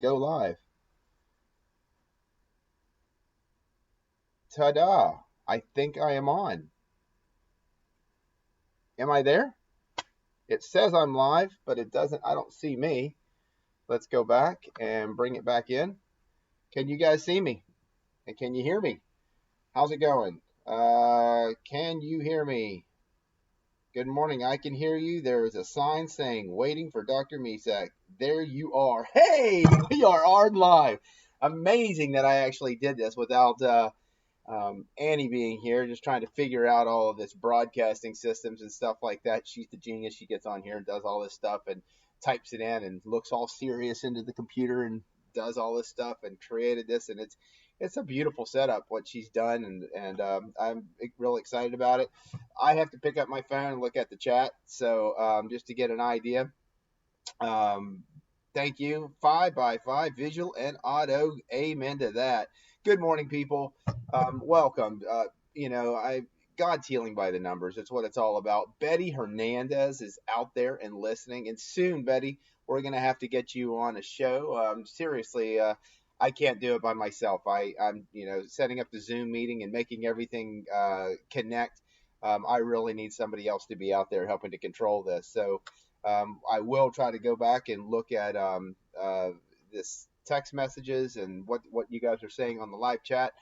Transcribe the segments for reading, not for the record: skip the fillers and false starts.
Go live. Ta-da! I think I am on. Am I there? It says I'm live, but it doesn't. I don't see me. Let's go back and bring it back in. Can you guys see me? And can you hear me? How's it going? Can you hear me? Good morning. I can hear you. There is a sign saying waiting for Dr. Misak. There you are. Hey, we are on live. Amazing that I actually did this without Annie being here, just trying to figure out all of this broadcasting systems and stuff like that. She's the genius. She gets on here and does all this stuff and types it in and looks all serious into the computer and does all this stuff and created this, and it's a beautiful setup what she's done, and I'm real excited about it. I have to pick up my phone and look at the chat, so just to get an idea. Um, Thank you. 5x5 visual and auto. Amen to that. Good morning, people. Welcome. I God's healing by the numbers. That's what it's all about. Betty Hernandez is out there and listening, and soon, Betty, we're gonna have to get you on a show. Seriously, I can't do it by myself. I'm setting up the Zoom meeting and making everything connect. I really need somebody else to be out there helping to control this. So I will try to go back and look at this text messages and what you guys are saying on the live chat.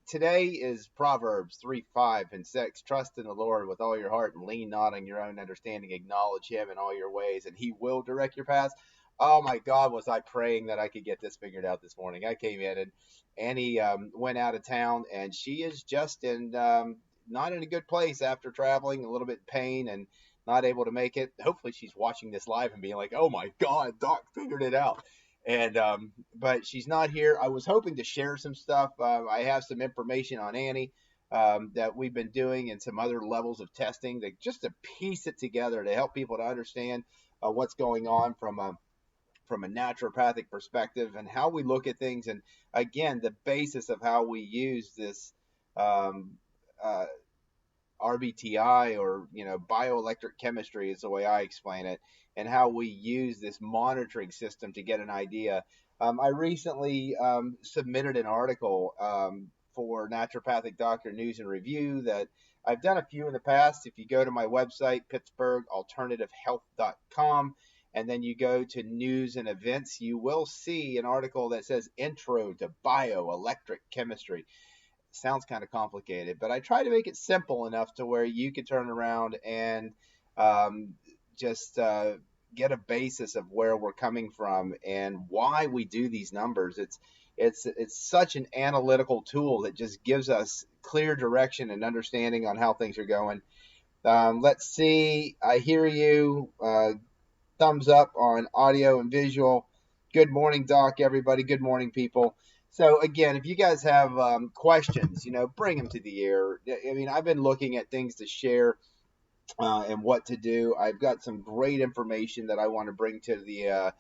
Today is Proverbs 3, 5, and 6. Trust in the Lord with all your heart and lean not on your own understanding. Acknowledge him in all your ways, and he will direct your paths. Oh my God, was I praying that I could get this figured out this morning. I came in and Annie went out of town, and she is just in not in a good place after traveling, a little bit in pain, and not able to make it. Hopefully, she's watching this live and being like, "Oh my God, Doc figured it out." And but she's not here. I was hoping to share some stuff. I have some information on Annie that we've been doing and some other levels of testing that just to piece it together to help people to understand what's going on from a naturopathic perspective and how we look at things, and again the basis of how we use this um, uh, RBTI, or bioelectric chemistry is the way I explain it, and how we use this monitoring system to get an idea. I recently submitted an article for Naturopathic Doctor News and Review that I've done a few in the past. If you go to my website, pittsburghalternativehealth.com, and then you go to news and events, you will see an article that says Intro to Bioelectric Chemistry. Sounds kind of complicated, but I try to make it simple enough to where you can turn around and um, just get a basis of where we're coming from and why we do these numbers. It's such an analytical tool that just gives us clear direction and understanding on how things are going. Let's see. I hear you. Thumbs up on audio and visual. Good morning, Doc, everybody. Good morning, people. So again, if you guys have questions, bring them to the air. I mean, I've been looking at things to share and what to do. I've got some great information that I want to bring to the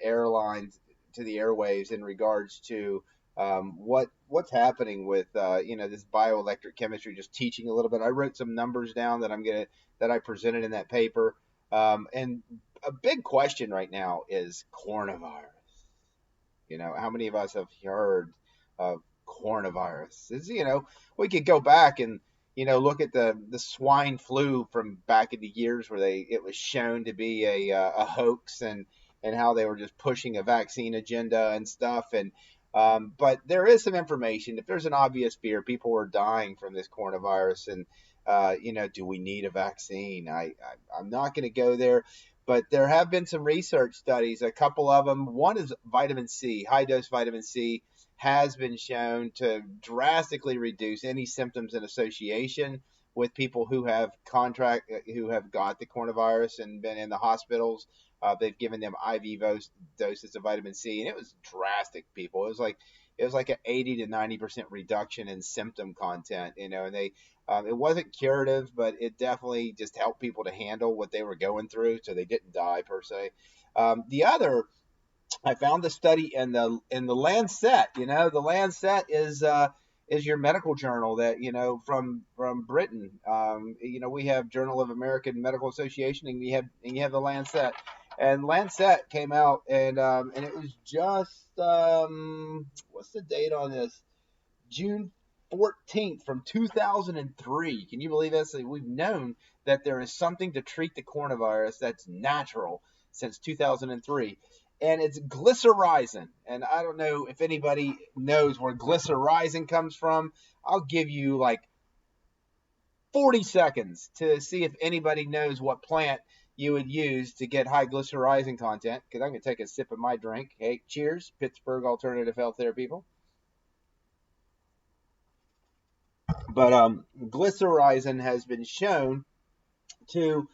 airlines, to the airwaves in regards to what's happening with this bioelectric chemistry. Just teaching a little bit. I wrote some numbers down that I presented in that paper. And a big question right now is coronavirus. How many of us have heard of coronavirus? We could go back and look at the swine flu from back in the years where it was shown to be a hoax, and how they were just pushing a vaccine agenda and stuff. And but there is some information. If there's an obvious fear, people are dying from this coronavirus, and do we need a vaccine? I'm not going to go there, but there have been some research studies, a couple of them. One is vitamin C. High dose vitamin C has been shown to drastically reduce any symptoms in association with people who have got the coronavirus and been in the hospitals. They've given them IV doses of vitamin C, and it was drastic. People, it was like an 80 to 90% reduction in symptom content. And it wasn't curative, but it definitely just helped people to handle what they were going through, so they didn't die per se. The other, I found the study in the Lancet. The Lancet is your medical journal that from Britain. We have Journal of American Medical Association, and you have the Lancet. And Lancet came out, and it was just what's the date on this? June 14th from 2003. Can you believe this? We've known that there is something to treat the coronavirus that's natural since 2003, and it's glycyrrhizin. And I don't know if anybody knows where glycyrrhizin comes from. I'll give you like 40 seconds to see if anybody knows what plant you would use to get high glycyrrhizin content, because I'm going to take a sip of my drink. Hey, cheers, Pittsburgh Alternative Health there, people. But glycyrrhizin has been shown to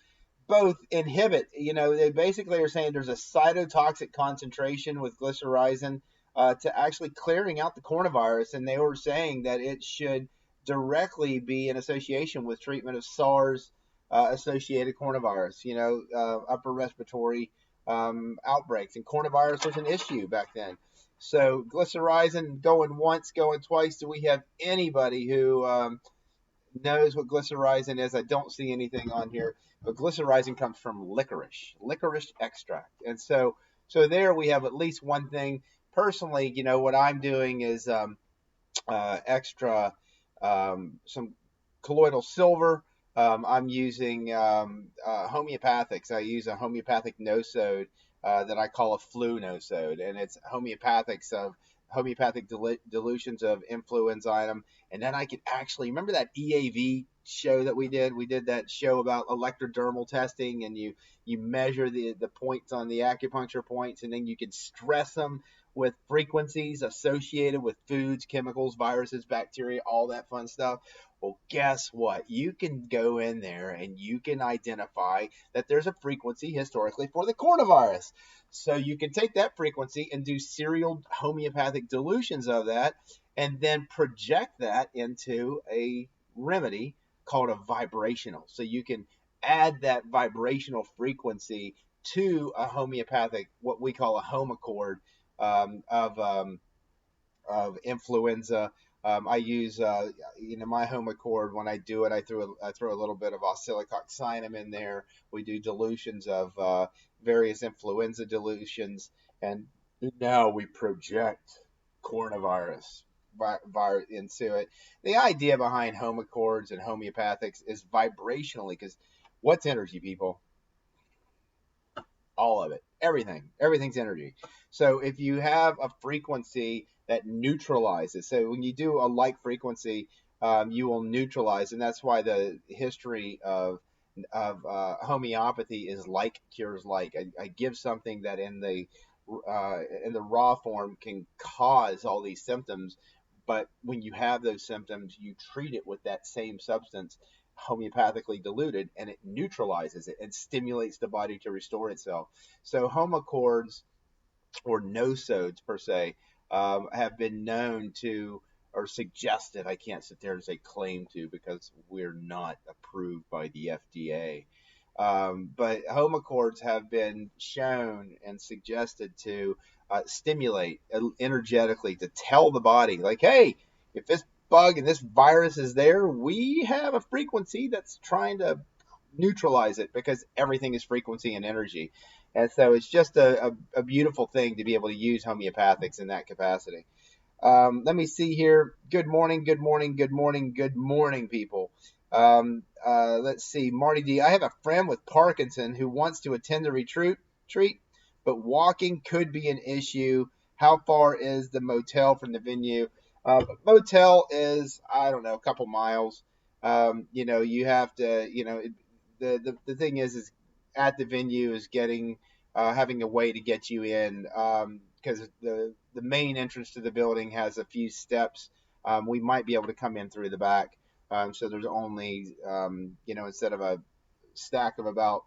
both inhibit, they basically are saying there's a cytotoxic concentration with glycyrrhizin to actually clearing out the coronavirus. And they were saying that it should directly be in association with treatment of SARS associated coronavirus, upper respiratory outbreaks. And coronavirus was an issue back then. So glycyrrhizin, going once, going twice. Do we have anybody who knows what glycyrrhizin is? I don't see anything on here, but glycyrrhizin comes from licorice extract. And so there we have at least one thing. Personally, what I'm doing is extra some colloidal silver. I'm using homeopathics. I use a homeopathic nosode that I call a flu nosode, and it's homeopathic dilutions of influenza. And then I could actually remember that EAV show that we did. We did that show about electrodermal testing, and you measure the points on the acupuncture points, and then you can stress them with frequencies associated with foods, chemicals, viruses, bacteria, all that fun stuff. Well, guess what? You can go in there and you can identify that there's a frequency historically for the coronavirus. So you can take that frequency and do serial homeopathic dilutions of that, and then project that into a remedy called a vibrational. So you can add that vibrational frequency to a homeopathic, what we call a homochord of influenza. I use my homochord. When I do it, I throw a little bit of oscillococcinum in there. We do dilutions of various influenza dilutions, and now we project coronavirus into it. The idea behind homochords and homeopathics is vibrationally, because what's energy, people? All of it, everything's energy. So if you have a frequency that neutralizes, so when you do a like frequency, you will neutralize. And that's why the history of homeopathy is like cures like. I give something that in the raw form can cause all these symptoms, but when you have those symptoms, you treat it with that same substance homeopathically diluted, and it neutralizes it and stimulates the body to restore itself. So homochords, or nosodes per se, have been known to, or suggested, I can't sit there and say claim to, because we're not approved by the FDA, but homochords have been shown and suggested to stimulate energetically, to tell the body, like, hey, if this bug and this virus is there, we have a frequency that's trying to neutralize it, because everything is frequency and energy. And so it's just a beautiful thing to be able to use homeopathics in that capacity. Let me see here. Good morning, good morning, good morning, good morning, people. Let's see. Marty D. I have a friend with Parkinson who wants to attend the retreat, but walking could be an issue. How far is the motel from the venue? Motel is, I don't know, a couple miles. You have to, the thing is at the venue is having a way to get you in, because the main entrance to the building has a few steps. We might be able to come in through the back. So there's only, instead of a stack of about,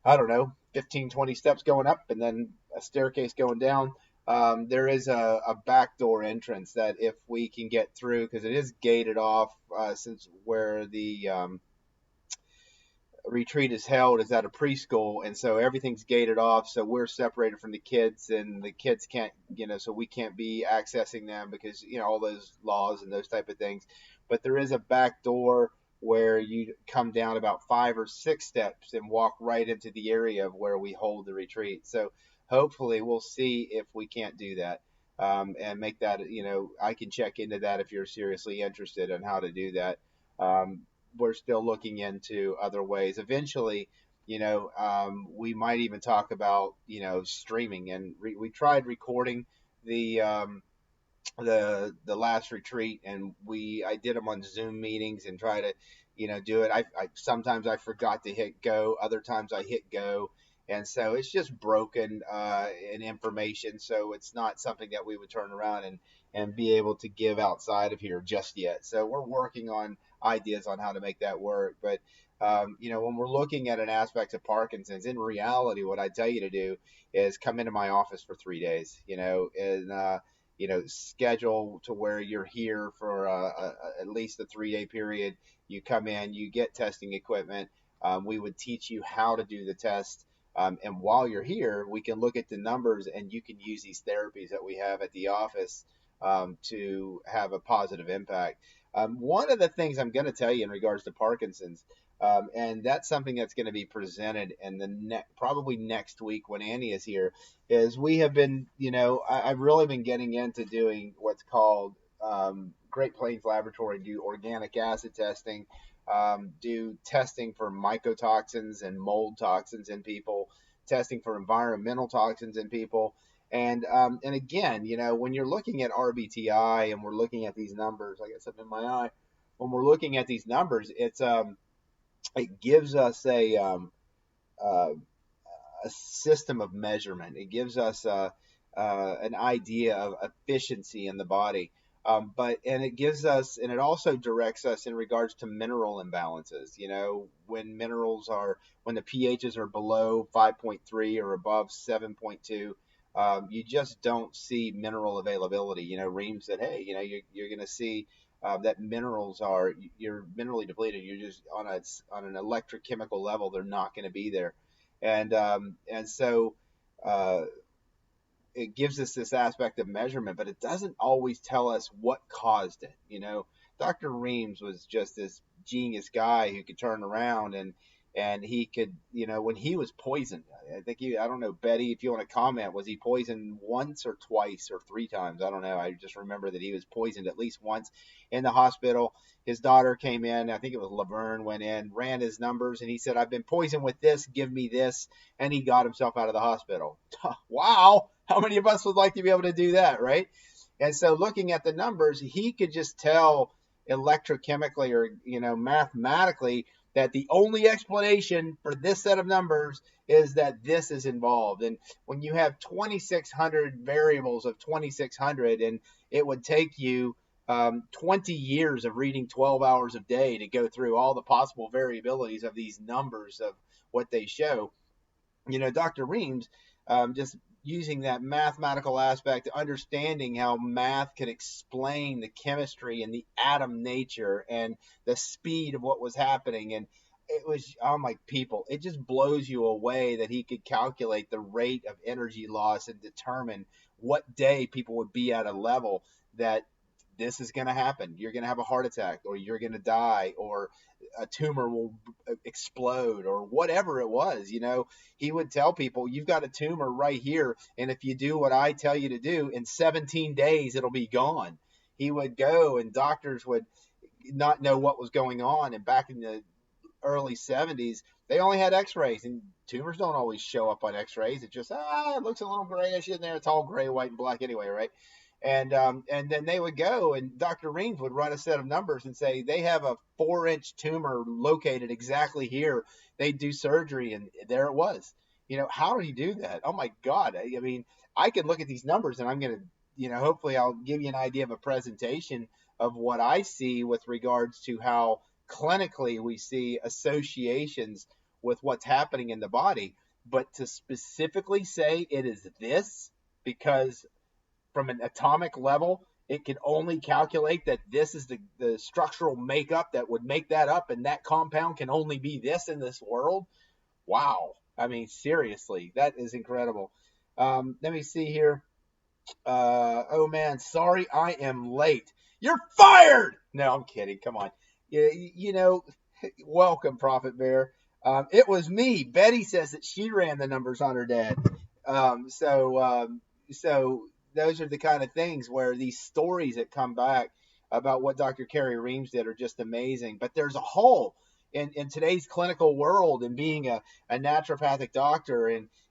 I don't know, 15, 20 steps going up and then a staircase going down, there is a backdoor entrance that if we can get through, because it is gated off, since where the retreat is held is at a preschool, and so everything's gated off, so we're separated from the kids, and the kids can't, so we can't be accessing them because all those laws and those type of things. But there is a back door where you come down about 5 or 6 steps and walk right into the area of where we hold the retreat. So hopefully we'll see if we can't do that. And make that, I can check into that if you're seriously interested in how to do that. We're still looking into other ways. Eventually, we might even talk about, streaming. And we tried recording the the last retreat, and I did them on Zoom meetings and try to do it. I sometimes I forgot to hit go, other times I hit go, and so it's just broken in information. So it's not something that we would turn around and be able to give outside of here just yet. So we're working on ideas on how to make that work. But when we're looking at an aspect of Parkinson's, in reality, what I tell you to do is come into my office for 3 days, and schedule to where you're here for at least a 3-day period. You come in, you get testing equipment. We would teach you how to do the test. And while you're here, we can look at the numbers, and you can use these therapies that we have at the office to have a positive impact. One of the things I'm going to tell you in regards to Parkinson's, and that's something that's going to be presented in the probably next week when Annie is here, is we have been, I've really been getting into doing what's called Great Plains Laboratory, do organic acid testing, do testing for mycotoxins and mold toxins in people, testing for environmental toxins in people. And again, when you're looking at RBTI and we're looking at these numbers, I got something in my eye. When we're looking at these numbers, it gives us a system of measurement. It gives us an idea of efficiency in the body. And it also directs us in regards to mineral imbalances. When when the pHs are below 5.3 or above 7.2, you just don't see mineral availability. Reams said, hey, you're going to see that you're minerally depleted. You're just on an electrochemical level, they're not going to be there. And so it gives us this aspect of measurement, but it doesn't always tell us what caused it. Dr. Reams was just this genius guy who could turn around and he could, when he was poisoned, I don't know, Betty, if you want to comment, was he poisoned once or twice or 3 times? I don't know. I just remember that he was poisoned at least once in the hospital. His daughter came in, I think it was Laverne, went in, ran his numbers, and he said, I've been poisoned with this, give me this, and he got himself out of the hospital. Wow. How many of us would like to be able to do that, right? And so looking at the numbers, he could just tell electrochemically or, mathematically that the only explanation for this set of numbers is that this is involved. And when you have 2,600 variables of 2,600, and it would take you 20 years of reading 12 hours a day to go through all the possible variabilities of these numbers of what they show, Dr. Reams, just using that mathematical aspect, understanding how math could explain the chemistry and the atom nature and the speed of what was happening. And it was, oh my people, it just blows you away that he could calculate the rate of energy loss and determine what day people would be at a level that this is going to happen. You're going to have a heart attack, or you're going to die, or a tumor will explode, or whatever it was. He would tell people, you've got a tumor right here, and if you do what I tell you to do, in 17 days it'll be gone. He would go, and doctors would not know what was going on. And back in the early 70s, they only had x-rays, and tumors don't always show up on x-rays. It just it looks a little grayish in there. It's all gray, white, and black anyway, right? And then they would go, and Dr. Reams would run a set of numbers and say, they have a 4-inch tumor located exactly here. They do surgery, and there it was. How did he do that? Oh my God. I mean, I can look at these numbers, and I'm going to, hopefully I'll give you an idea of a presentation of what I see with regards to how clinically we see associations with what's happening in the body. But to specifically say it is this, because from an atomic level, it can only calculate that this is the structural makeup that would make that up, and that compound can only be this in this world. Wow. I mean, seriously, that is incredible. Let me see here. Oh man, sorry, I am late. You're fired. No, I'm kidding. Come on. you know, welcome, Prophet Bear. It was me. Betty says that she ran the numbers on her dad. Um, so, um, so those are the kind of things where these stories that come back about what Dr. Carrie Reams did are just amazing. But there's a hole in today's clinical world and being a naturopathic doctor,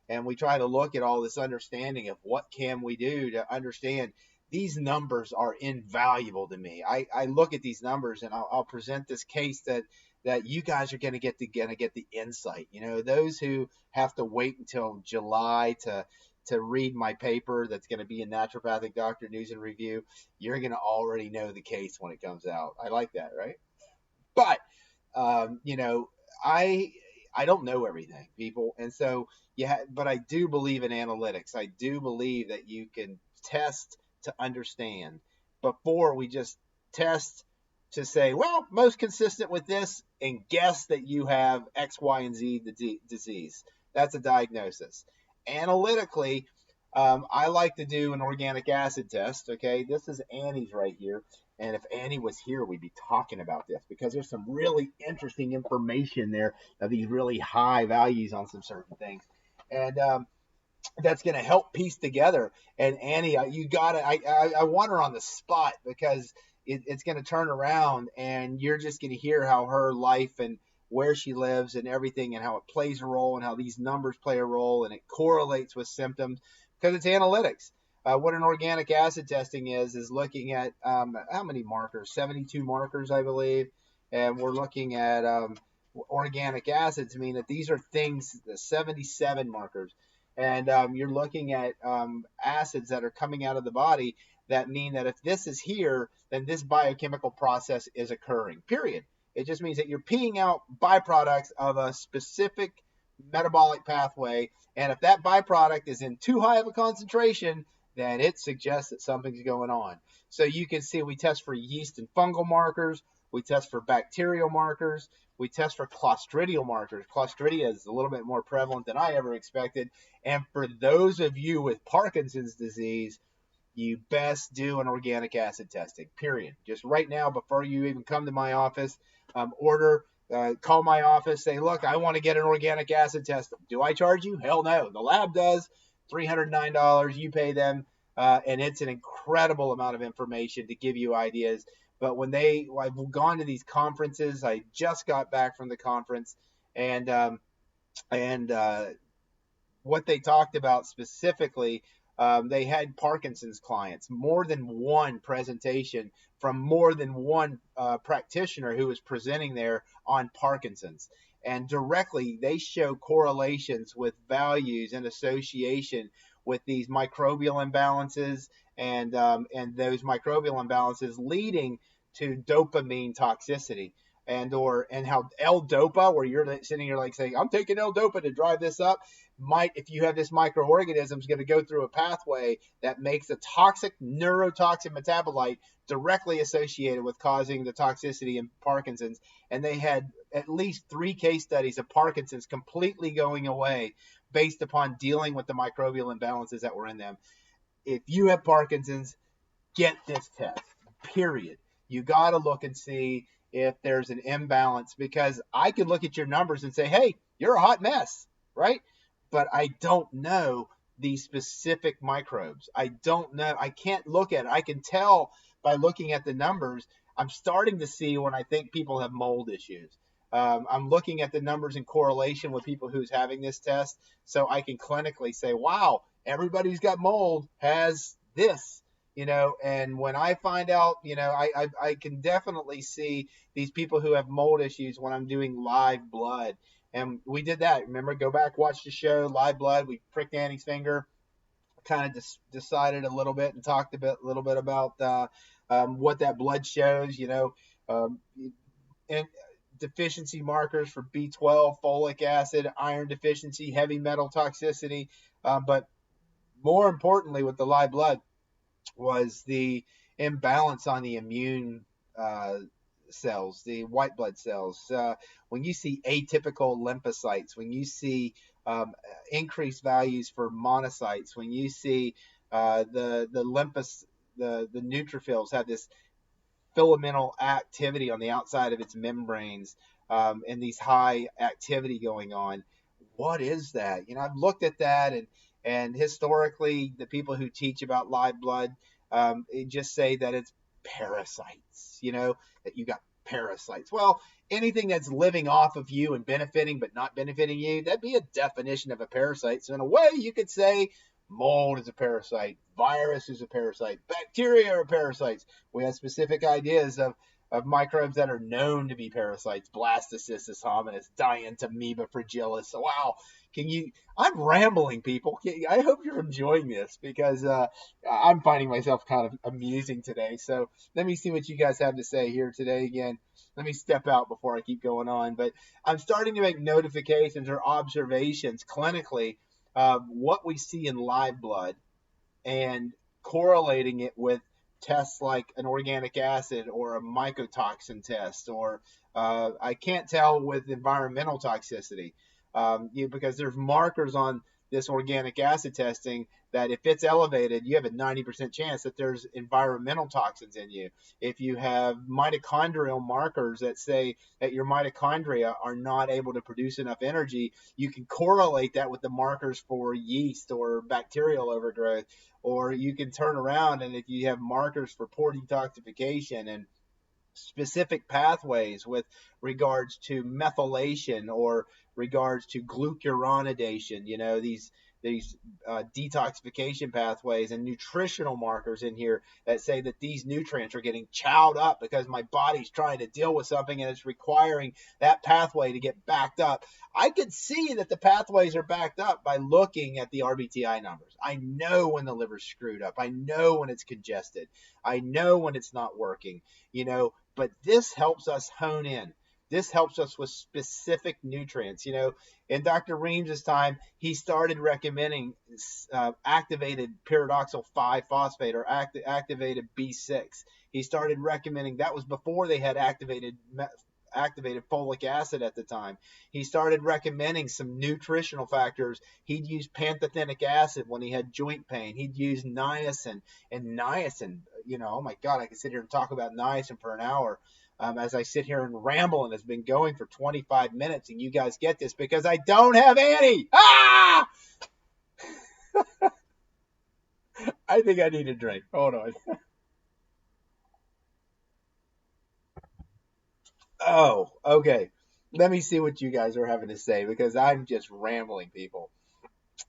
and we try to look at all this understanding of what can we do to understand these numbers are invaluable to me. I look at these numbers and I'll present this case that you guys are going to get the insight. You know, those who have to wait until July to read my paper that's going to be in Naturopathic Doctor News and Review, you're going to already know the case when it comes out. I like that, right? But you know, I I don't know everything, people, and so yeah. But I do believe in analytics. I do believe that you can test to understand before we just test to say, well, most consistent with this, and guess that you have X, Y, and Z disease. That's a diagnosis. Analytically, I like to do an organic acid test. Okay, this is Annie's right here. And if Annie was here, we'd be talking about this because there's some really interesting information there of these really high values on some certain things. And that's going to help piece together. And Annie, you got it. I want her on the spot because it's going to turn around and you're just going to hear how her life and where she lives and everything and how it plays a role and how these numbers play a role and it correlates with symptoms because it's analytics. What an organic acid testing is looking at how many markers? 72 markers, I believe. And we're looking at organic acids, mean that these are things, the 77 markers. And you're looking at acids that are coming out of the body that mean that if this is here, then this biochemical process is occurring, period. It just means that you're peeing out byproducts of a specific metabolic pathway. And if that byproduct is in too high of a concentration, then it suggests that something's going on. So you can see we test for yeast and fungal markers. We test for bacterial markers. We test for clostridial markers. Clostridia is a little bit more prevalent than I ever expected. And for those of you with Parkinson's disease, you best do an organic acid testing, period. Just right now, before you even come to my office, call my office, say, look, I want to get an organic acid test. Do I charge you? Hell no. The lab does. $309, you pay them, and it's an incredible amount of information to give you ideas. But I've gone to these conferences. I just got back from the conference, and what they talked about specifically, they had Parkinson's clients, more than one presentation from more than one practitioner who was presenting there on Parkinson's. And directly, they show correlations with values and association with these microbial imbalances and those microbial imbalances leading to dopamine toxicity and how L-DOPA, where you're sitting here like saying, I'm taking L-DOPA to drive this up, if you have this microorganism, is going to go through a pathway that makes a toxic neurotoxin metabolite directly associated with causing the toxicity in Parkinson's. And they had at least 3 case studies of Parkinson's completely going away based upon dealing with the microbial imbalances that were in them. If you have Parkinson's, get this test, period. You got to look and see if there's an imbalance, because I could look at your numbers and say, hey, you're a hot mess, right? But I don't know the specific microbes. I don't know. I can't look at it. I can tell by looking at the numbers. I'm starting to see when I think people have mold issues. I'm looking at the numbers in correlation with people who's having this test, so I can clinically say, wow, everybody who's got mold has this, you know. And when I find out, you know, I can definitely see these people who have mold issues when I'm doing live blood. And we did that. Remember, go back, watch the show, live blood. We pricked Annie's finger, kind of decided a little bit and talked a little bit about what that blood shows, you know, and deficiency markers for B12, folic acid, iron deficiency, heavy metal toxicity. But more importantly, with the live blood was the imbalance on the immune cells, the white blood cells. When you see atypical lymphocytes, when you see increased values for monocytes, when you see the neutrophils have this filamental activity on the outside of its membranes, and these high activity going on. What is that? I've looked at that, and historically, the people who teach about live blood just say that it's parasites. That you got parasites. Well, anything that's living off of you and benefiting but not benefiting you, that'd be a definition of a parasite. So in a way, you could say mold is a parasite, virus is a parasite, bacteria are parasites. We have specific ideas of microbes that are known to be parasites: Blastocystis hominis, Dientamoeba fragilis. Wow, I'm rambling, people. I hope you're enjoying this, because I'm finding myself kind of amusing today. So let me see what you guys have to say here today. Again, let me step out before I keep going on. But I'm starting to make notifications or observations clinically of what we see in live blood and correlating it with tests like an organic acid or a mycotoxin test, or I can't tell with environmental toxicity, because there's markers on this organic acid testing that if it's elevated, you have a 90% chance that there's environmental toxins in you. If you have mitochondrial markers that say that your mitochondria are not able to produce enough energy, you can correlate that with the markers for yeast or bacterial overgrowth. Or you can turn around, and if you have markers for poor detoxification and specific pathways with regards to methylation or regards to glucuronidation, these detoxification pathways and nutritional markers in here that say that these nutrients are getting chowed up because my body's trying to deal with something and it's requiring that pathway to get backed up. I could see that the pathways are backed up by looking at the RBTI numbers. I know when the liver's screwed up. I know when it's congested. I know when it's not working, but this helps us hone in. This helps us with specific nutrients. In Dr. Reams's time, he started recommending activated pyridoxal 5-phosphate or activated B6. He started recommending, that was before they had activated folic acid at the time. He started recommending some nutritional factors. He'd use pantothenic acid when he had joint pain. He'd use niacin. And niacin, oh my God, I could sit here and talk about niacin for an hour. As I sit here and ramble, and it's been going for 25 minutes, and you guys get this because I don't have any. I think I need a drink. Hold on. Oh, okay. Let me see what you guys are having to say, because I'm just rambling, people.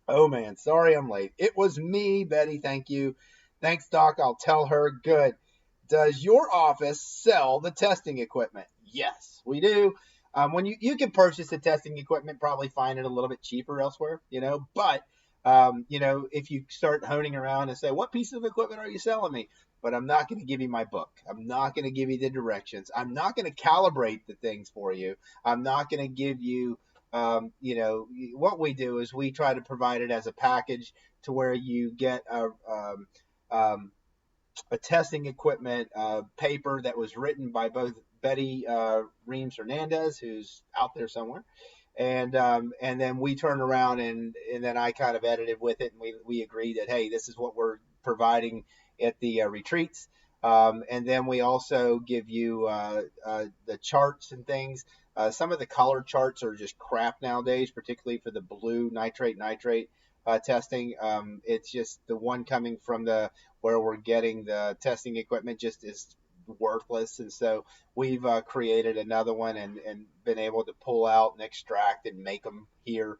Oh, man. Sorry I'm late. It was me, Betty. Thank you. Thanks, Doc. I'll tell her. Good. Does your office sell the testing equipment? Yes, we do. When you can purchase the testing equipment, probably find it a little bit cheaper elsewhere, but if you start honing around and say, what piece of equipment are you selling me? But I'm not going to give you my book. I'm not going to give you the directions. I'm not going to calibrate the things for you. I'm not going to give you, what we do is we try to provide it as a package to where you get a testing equipment paper that was written by both Betty Reams Hernandez, who's out there somewhere, and then we turn around and then I kind of edited with it, and we agreed that, hey, this is what we're providing at the retreats, and then we also give you the charts and things. Some of the color charts are just crap nowadays, particularly for the blue nitrate testing. It's just the one coming from where we're getting the testing equipment just is worthless. And so we've created another one and been able to pull out and extract and make them here.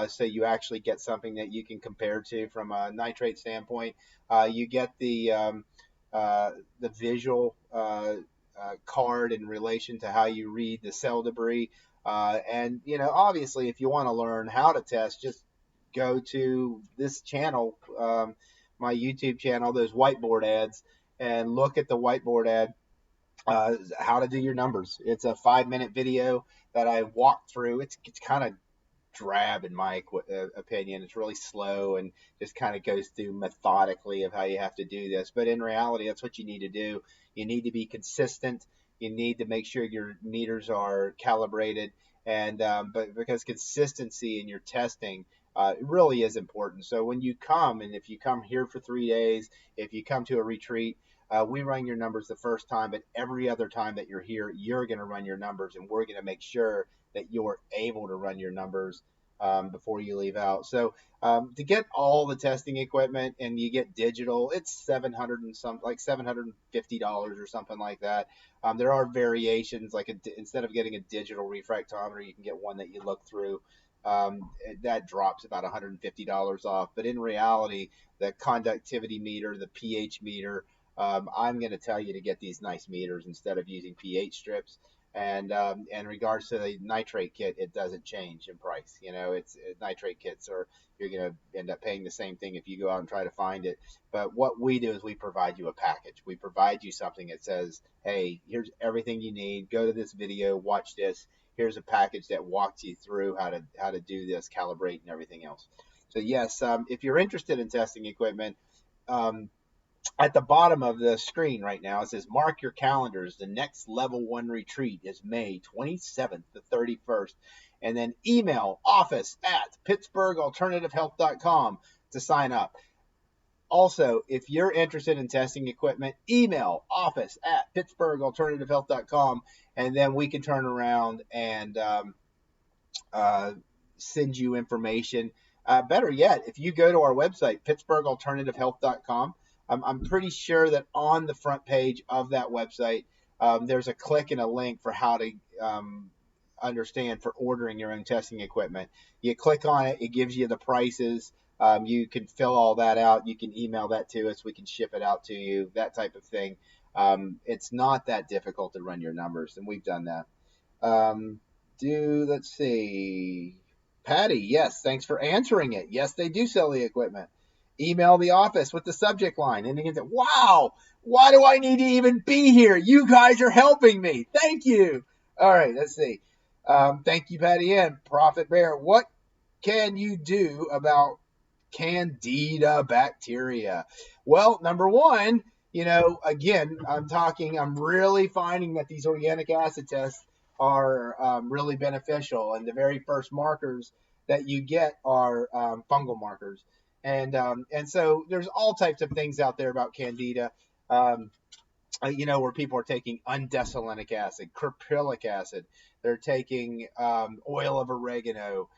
So you actually get something that you can compare to from a nitrate standpoint. You get the visual card in relation to how you read the cell debris. And, obviously, if you want to learn how to test, just go to this channel, my YouTube channel, those whiteboard ads, and look at the whiteboard ad, how to do your numbers. It's a 5-minute video that I walked through. It's kind of drab in my opinion. It's really slow and just kind of goes through methodically of how you have to do this. But in reality, that's what you need to do. You need to be consistent. You need to make sure your meters are calibrated. And but because consistency in your testing It really is important. So when you come, and if you come here for 3 days, if you come to a retreat, we run your numbers the first time, but every other time that you're here, you're going to run your numbers, and we're going to make sure that you're able to run your numbers before you leave out. So to get all the testing equipment and you get digital, it's 700 and some, like $750 or something like that. There are variations, like instead of getting a digital refractometer, you can get one that you look through. That drops about $150 off. But in reality, the conductivity meter, the pH meter, I'm going to tell you to get these nice meters instead of using pH strips. And in regards to the nitrate kit, it doesn't change in price. It's nitrate kits, or you're going to end up paying the same thing if you go out and try to find it. But what we do is we provide you a package. We provide you something that says, hey, here's everything you need. Go to this video, watch this. Here's a package that walks you through how to do this, calibrate, and everything else. So yes, if you're interested in testing equipment, at the bottom of the screen right now, it says mark your calendars. The next level 1 retreat is May 27th to 31st. And then email office@pittsburghalternativehealth.com to sign up. Also, if you're interested in testing equipment, email office@pittsburghalternativehealth.com, and then we can turn around and send you information. Better yet, if you go to our website, pittsburghalternativehealth.com, I'm pretty sure that on the front page of that website, there's a click and a link for how to understand for ordering your own testing equipment. You click on it, it gives you the prices. You can fill all that out. You can email that to us. We can ship it out to you, that type of thing. It's not that difficult to run your numbers, and we've done that. Let's see. Patty, yes, thanks for answering it. Yes, they do sell the equipment. Email the office with the subject line, and you can say, wow, why do I need to even be here? You guys are helping me. Thank you. All right, let's see. Thank you, Patty Ann. Prophet Bear, what can you do about Candida bacteria? Well, number one, again, I'm really finding that these organic acid tests are really beneficial. And the very first markers that you get are fungal markers. And so there's all types of things out there about Candida, where people are taking undesolenic acid, caprylic acid. They're taking oil of oregano.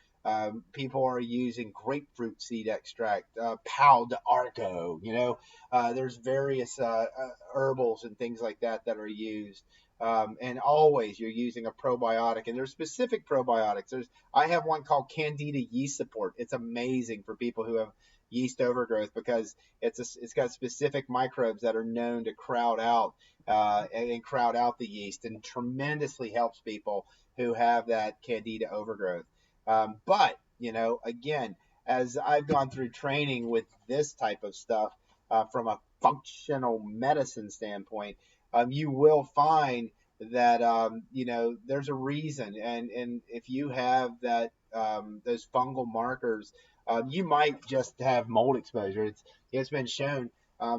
People are using grapefruit seed extract, Pal d'Arco. There's various herbals and things like that are used. And always you're using a probiotic, and there's specific probiotics. I have one called Candida Yeast Support. It's amazing for people who have yeast overgrowth, because it's got specific microbes that are known to crowd out the yeast, and tremendously helps people who have that Candida overgrowth. But again, as I've gone through training with this type of stuff from a functional medicine standpoint, you will find that there's a reason, and if you have that those fungal markers, you might just have mold exposure. It's been shown.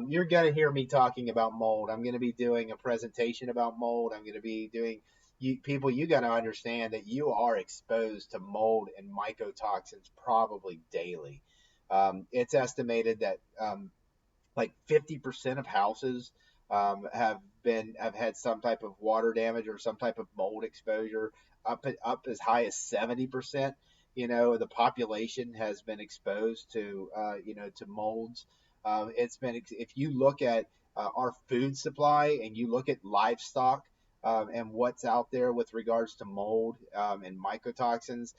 You're going to hear me talking about mold. I'm going to be doing a presentation about mold. I'm going to be doing you got to understand that you are exposed to mold and mycotoxins probably daily. It's estimated that like 50% of houses have had some type of water damage or some type of mold exposure, up as high as 70%. The population has been exposed to to molds. If you look at our food supply and you look at livestock, and what's out there with regards to mold and mycotoxins,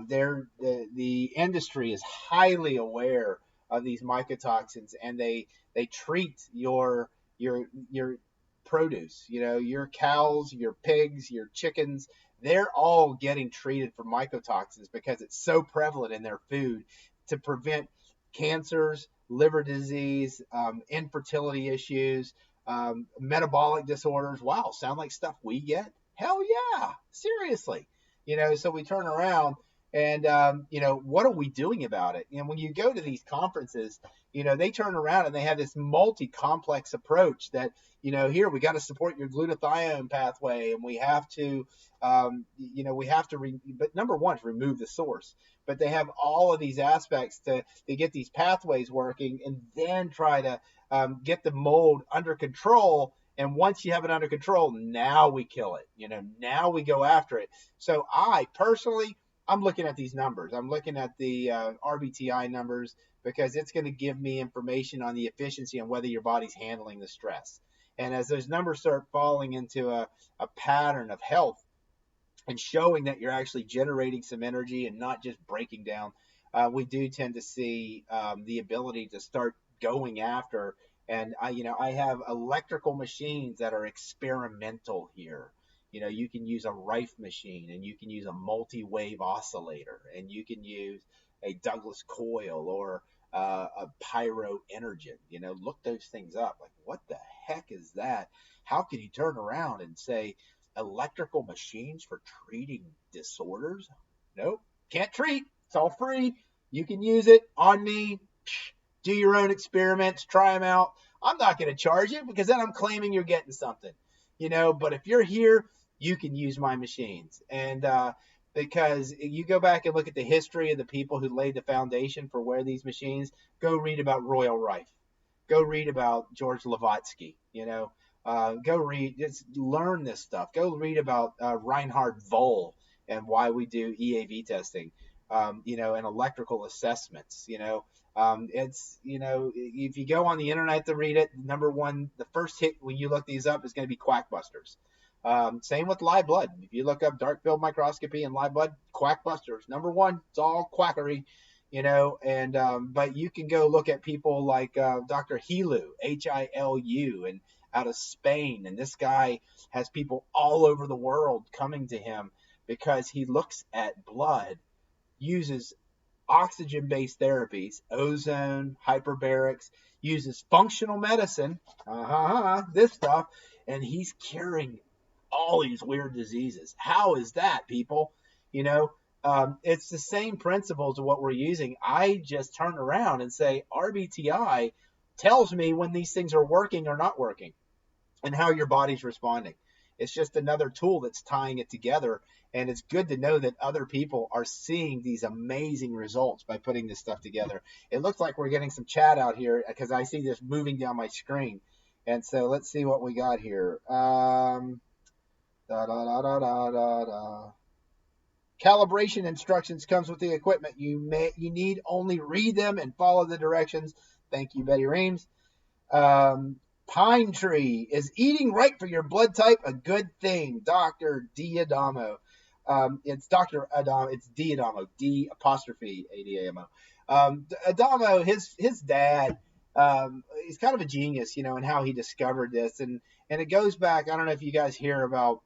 the industry is highly aware of these mycotoxins, and they treat your produce, your cows, your pigs, your chickens. They're all getting treated for mycotoxins because it's so prevalent in their food, to prevent cancers, liver disease, infertility issues, metabolic disorders. Wow, sound like stuff we get? Hell yeah, seriously. So we turn around And, what are we doing about it? And when you go to these conferences, they turn around and they have this multi-complex approach that, here we got to support your glutathione pathway, and we have to, but number one is remove the source. But they have all of these aspects to get these pathways working, and then try to get the mold under control. And once you have it under control, now we kill it. Now we go after it. So I personally, I'm looking at these numbers. I'm looking at the RBTI numbers, because it's going to give me information on the efficiency and whether your body's handling the stress. And as those numbers start falling into a pattern of health and showing that you're actually generating some energy and not just breaking down, we do tend to see the ability to start going after. And I have electrical machines that are experimental here. You can use a Rife machine, and you can use a multi-wave oscillator, and you can use a Douglas coil or a Pyro Energen. Look those things up. Like, what the heck is that? How can you turn around and say electrical machines for treating disorders? Nope, can't treat. It's all free. You can use it on me. Do your own experiments, try them out. I'm not going to charge you, because then I'm claiming you're getting something. But if you're here, you can use my machines. And because you go back and look at the history of the people who laid the foundation for where these machines, go read about Royal Rife. Go read about George Lavotsky. Go read, just learn this stuff. Go read about Reinhard Voll and why we do EAV testing, and electrical assessments. It's, if you go on the internet to read it, number one, the first hit when you look these up is going to be Quackbusters. Same with live blood. If you look up dark field microscopy and live blood, Quackbusters, number one. It's all quackery, and but you can go look at people like Dr. Hilu, Hilu, and out of Spain. And this guy has people all over the world coming to him because he looks at blood, uses oxygen-based therapies, ozone, hyperbarics, uses functional medicine, this stuff, and he's curing all these weird diseases. How is that, people? It's the same principles of what we're using. I just turn around and say RBTI tells me when these things are working or not working and how your body's responding. It's just another tool that's tying it together. And it's good to know that other people are seeing these amazing results by putting this stuff together. It looks like we're getting some chat out here because I see this moving down my screen. And so let's see what we got here. Calibration instructions comes with the equipment. You need only read them and follow the directions. Thank you, Betty Reams. Pine Tree, is eating right for your blood type a good thing? Dr. Diadamo. It's Dr. Adamo. It's Diadamo. D apostrophe A-D-A-M-O. Adamo, his dad, he's kind of a genius, in how he discovered this. And it goes back, I don't know if you guys hear about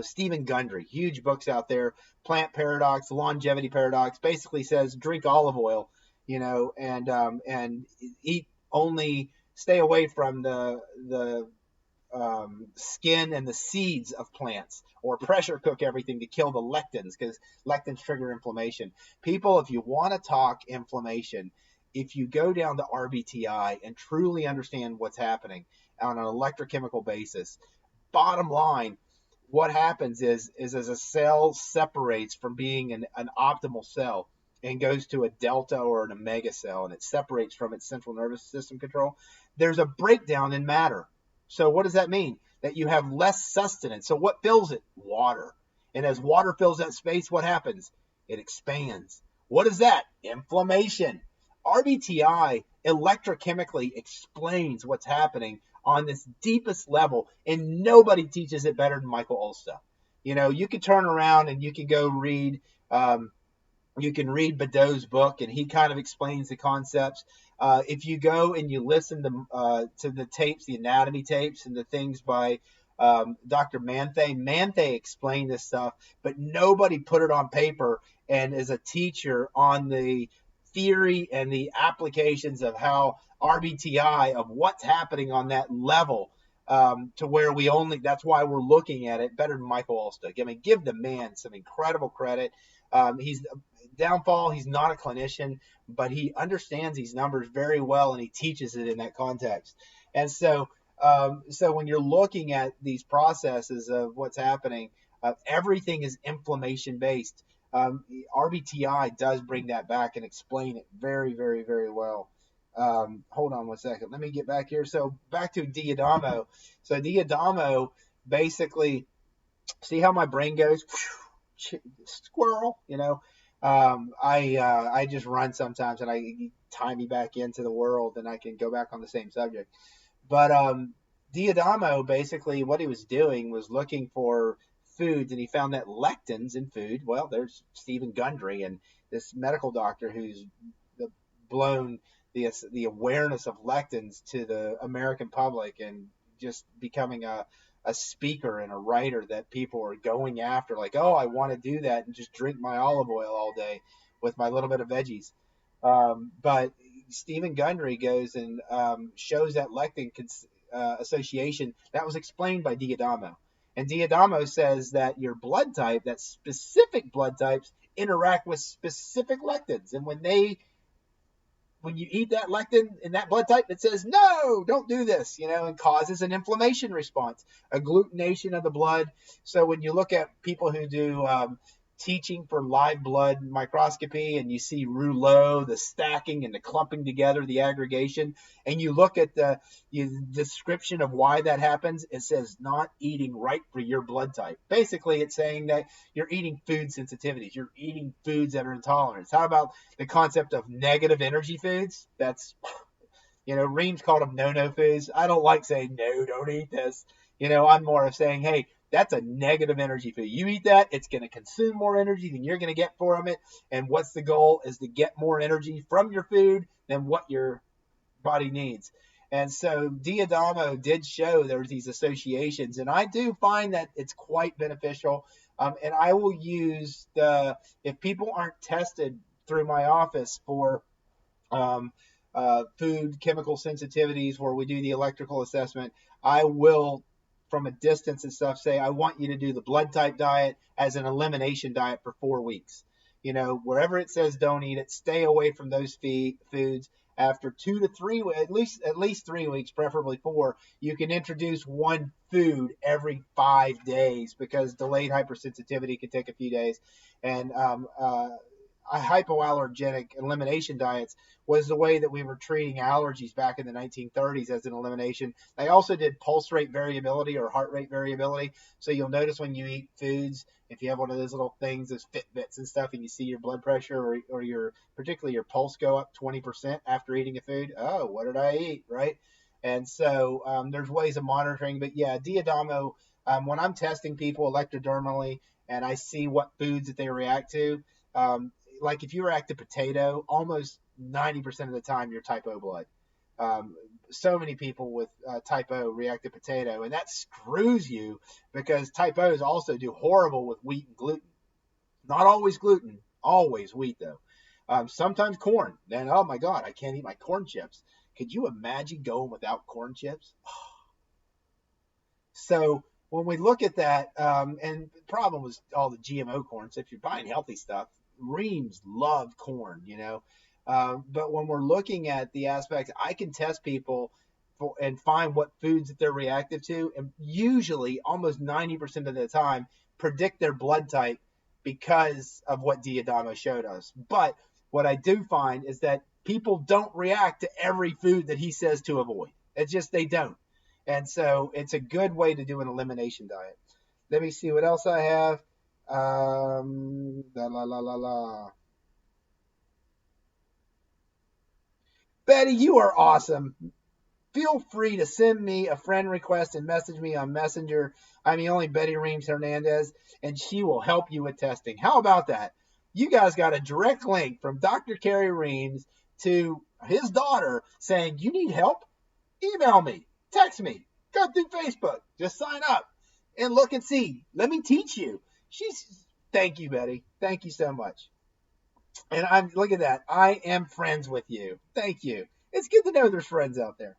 Stephen Gundry, huge books out there, Plant Paradox, Longevity Paradox, basically says drink olive oil, and eat only, stay away from the skin and the seeds of plants, or pressure cook everything to kill the lectins, because lectins trigger inflammation. People, if you want to talk inflammation, if you go down to RBTI and truly understand what's happening on an electrochemical basis, bottom line, what happens is as a cell separates from being an optimal cell and goes to a delta or an omega cell, and it separates from its central nervous system control, there's a breakdown in matter. So what does that mean? That you have less sustenance. So what fills it? Water. And as water fills that space, what happens? It expands. What is that? Inflammation. RBTI electrochemically explains what's happening on this deepest level, and nobody teaches it better than Michael Olsta. You can turn around and you can go read, you can read Badeau's book, and he kind of explains the concepts. If you go and you listen to the tapes, the anatomy tapes, and the things by Dr. Manthe explained this stuff, but nobody put it on paper and is a teacher on the theory and the applications of how RBTI, of what's happening on that level, to where that's why we're looking at it better than Michael Olsta. Give the man some incredible credit. He's downfall. He's not a clinician, but he understands these numbers very well, and he teaches it in that context. And so when you're looking at these processes of what's happening, everything is inflammation based. RBTI does bring that back and explain it very, very, very well. Hold on one second. Let me get back here. So back to Diadamo. So Diadamo basically, see how my brain goes? Squirrel, you know. I just run sometimes and I tie me back into the world and I can go back on the same subject. But Diadamo basically what he was doing was looking for foods, and he found that lectins in food. Well, there's Stephen Gundry and this medical doctor who's blown the awareness of lectins to the American public, and just becoming a speaker and a writer that people are going after. Like, oh, I want to do that and just drink my olive oil all day with my little bit of veggies. But Stephen Gundry goes and shows that lectin association that was explained by Diadamo. And Diadamo says that your blood type, that specific blood types, interact with specific lectins. And when you eat that lectin in that blood type, it says, no, don't do this, and causes an inflammation response, agglutination of the blood. So when you look at people who do teaching for live blood microscopy, and you see rouleau, the stacking and the clumping together, the aggregation, and you look at the description of why that happens, it says not eating right for your blood type. Basically, it's saying that you're eating food sensitivities. You're eating foods that are intolerant. How about the concept of negative energy foods? That's, Reams called them no-no foods. I don't like saying, no, don't eat this. I'm more of saying, hey, that's a negative energy food. You eat that, it's going to consume more energy than you're going to get from it. And what's the goal is to get more energy from your food than what your body needs. And so Diadamo did show there's these associations, and I do find that it's quite beneficial. And I will use if people aren't tested through my office for food chemical sensitivities where we do the electrical assessment, I will, from a distance and stuff, say, I want you to do the blood type diet as an elimination diet for 4 weeks. Wherever it says don't eat it, stay away from those foods. After 2 to 3, at least 3 weeks, preferably 4, you can introduce one food every 5 days, because delayed hypersensitivity can take a few days. And hypoallergenic elimination diets was the way that we were treating allergies back in the 1930s as an elimination. They also did pulse rate variability or heart rate variability. So you'll notice when you eat foods, if you have one of those little things, those Fitbits and stuff, and you see your blood pressure or particularly your pulse go up 20% after eating a food. Oh, what did I eat, right? And so there's ways of monitoring. But yeah, Diadamo, when I'm testing people electrodermally and I see what foods that they react to, like if you react to potato, almost 90% of the time you're type O blood. So many people with type O react to potato, and that screws you, because type O's also do horrible with wheat and gluten. Not always gluten, always wheat though. Sometimes corn. Then, oh my God, I can't eat my corn chips. Could you imagine going without corn chips? So when we look at that, and the problem was all the GMO corn. So if you're buying healthy stuff, Reams love corn, but when we're looking at the aspects, I can test people and find what foods that they're reactive to, and usually almost 90% of the time predict their blood type because of what Diadamo showed us. But what I do find is that people don't react to every food that he says to avoid. It's just they don't. And so it's a good way to do an elimination diet. Let me see what else I have. Betty, you are awesome. Feel free to send me a friend request and message me on Messenger. I'm the only Betty Reams Hernandez, and she will help you with testing. How about that? You guys got a direct link from Dr. Kerry Reams to his daughter saying, you need help? Email me, text me, go through Facebook, just sign up and look and see. Let me teach you. Thank you, Betty. Thank you so much. And look at that. I am friends with you. Thank you. It's good to know there's friends out there.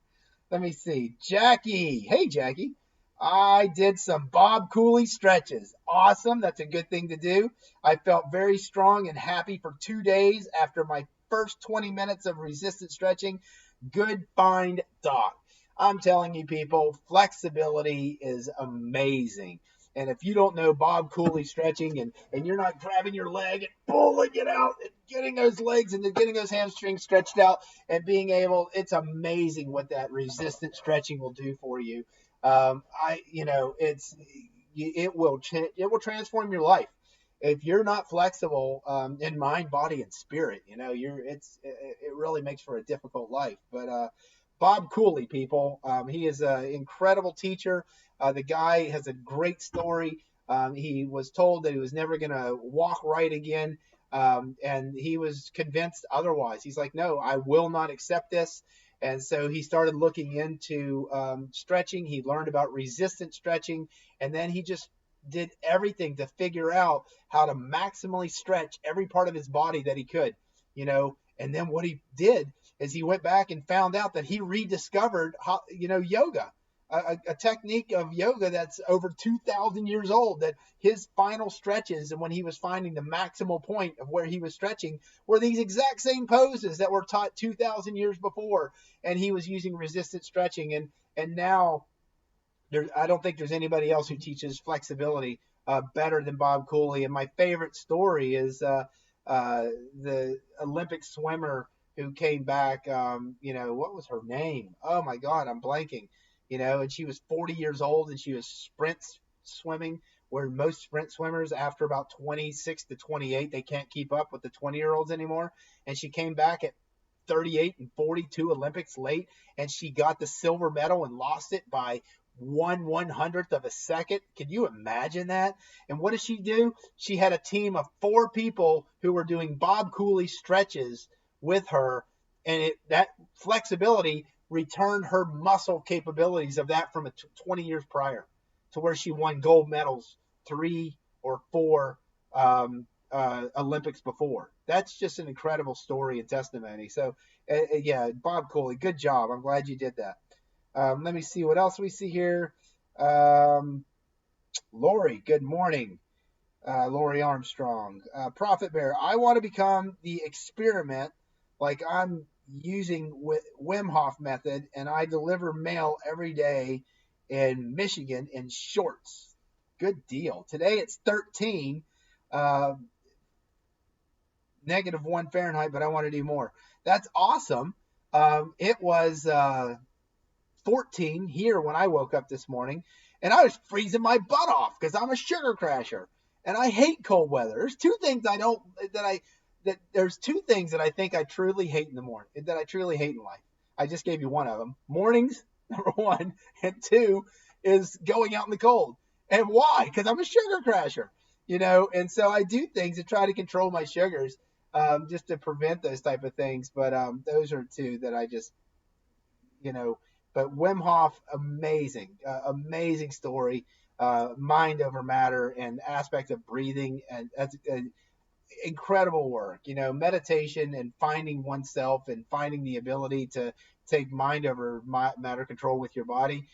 Let me see. Jackie. Hey, Jackie. I did some Bob Cooley stretches. Awesome. That's a good thing to do. I felt very strong and happy for 2 days after my first 20 minutes of resistant stretching. Good find, Doc. I'm telling you, people, flexibility is amazing. And if you don't know Bob Cooley stretching and you're not grabbing your leg and pulling it out and getting those legs and getting those hamstrings stretched out and being able, it's amazing what that resistant stretching will do for you. It will transform your life. If you're not flexible in mind, body, and spirit, it really makes for a difficult life. But Bob Cooley, people, he is an incredible teacher. The guy has a great story. He was told that he was never going to walk right again, and he was convinced otherwise. He's like, no, I will not accept this. And so he started looking into stretching. He learned about resistant stretching, and then he just did everything to figure out how to maximally stretch every part of his body that he could, And then what he did is he went back and found out that he rediscovered, yoga, a technique of yoga that's over 2,000 years old, that his final stretches and when he was finding the maximal point of where he was stretching were these exact same poses that were taught 2,000 years before. And he was using resistant stretching. And now I don't think there's anybody else who teaches flexibility better than Bob Cooley. And my favorite story is the Olympic swimmer who came back. What was her name? Oh my God, I'm blanking. And she was 40 years old and she was sprint swimming, where most sprint swimmers after about 26 to 28, they can't keep up with the 20-year-olds anymore. And she came back at 38 and 42 Olympics late, and she got the silver medal and lost it by 1/100th of a second. Can you imagine that? And what did she do? She had a team of 4 people who were doing Bob Cooley stretches with her, and that flexibility returned her muscle capabilities of that from 20 years prior, to where she won gold medals 3 or 4 Olympics before. That's just an incredible story and testimony. So, Bob Cooley, good job. I'm glad you did that. Let me see what else we see here. Lori, good morning. Lori Armstrong. Prophet Bear, I want to become the experiment, like I'm using with Wim Hof method, and I deliver mail every day in Michigan in shorts. Good deal. Today it's 13, -1 Fahrenheit, but I want to do more. That's awesome. It was 14 here when I woke up this morning, and I was freezing my butt off because I'm a sugar crasher and I hate cold weather. There's two things there's 2 things that I think I truly hate in the morning, that I truly hate in life. I just gave you one of them. Mornings, number 1, and 2 is going out in the cold. And why? Because I'm a sugar crasher, and so I do things to try to control my sugars, just to prevent those type of things. But those are 2 that I just, but Wim Hof, amazing story, mind over matter and aspect of breathing, and that's incredible work. Meditation and finding oneself and finding the ability to take mind over matter control with your body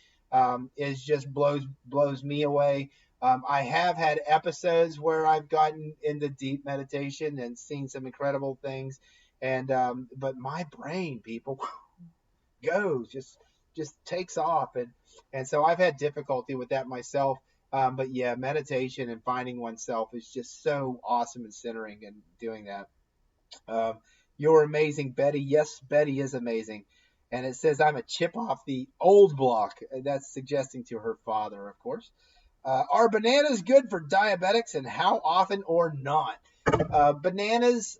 is just blows me away. I have had episodes where I've gotten into deep meditation and seen some incredible things, and but my brain, people, goes just takes off, and so I've had difficulty with that myself. But yeah, meditation and finding oneself is just so awesome and centering and doing that. You're amazing, Betty. Yes, Betty is amazing. And it says I'm a chip off the old block. That's suggesting to her father, of course. Are bananas good for diabetics, and how often or not? Bananas,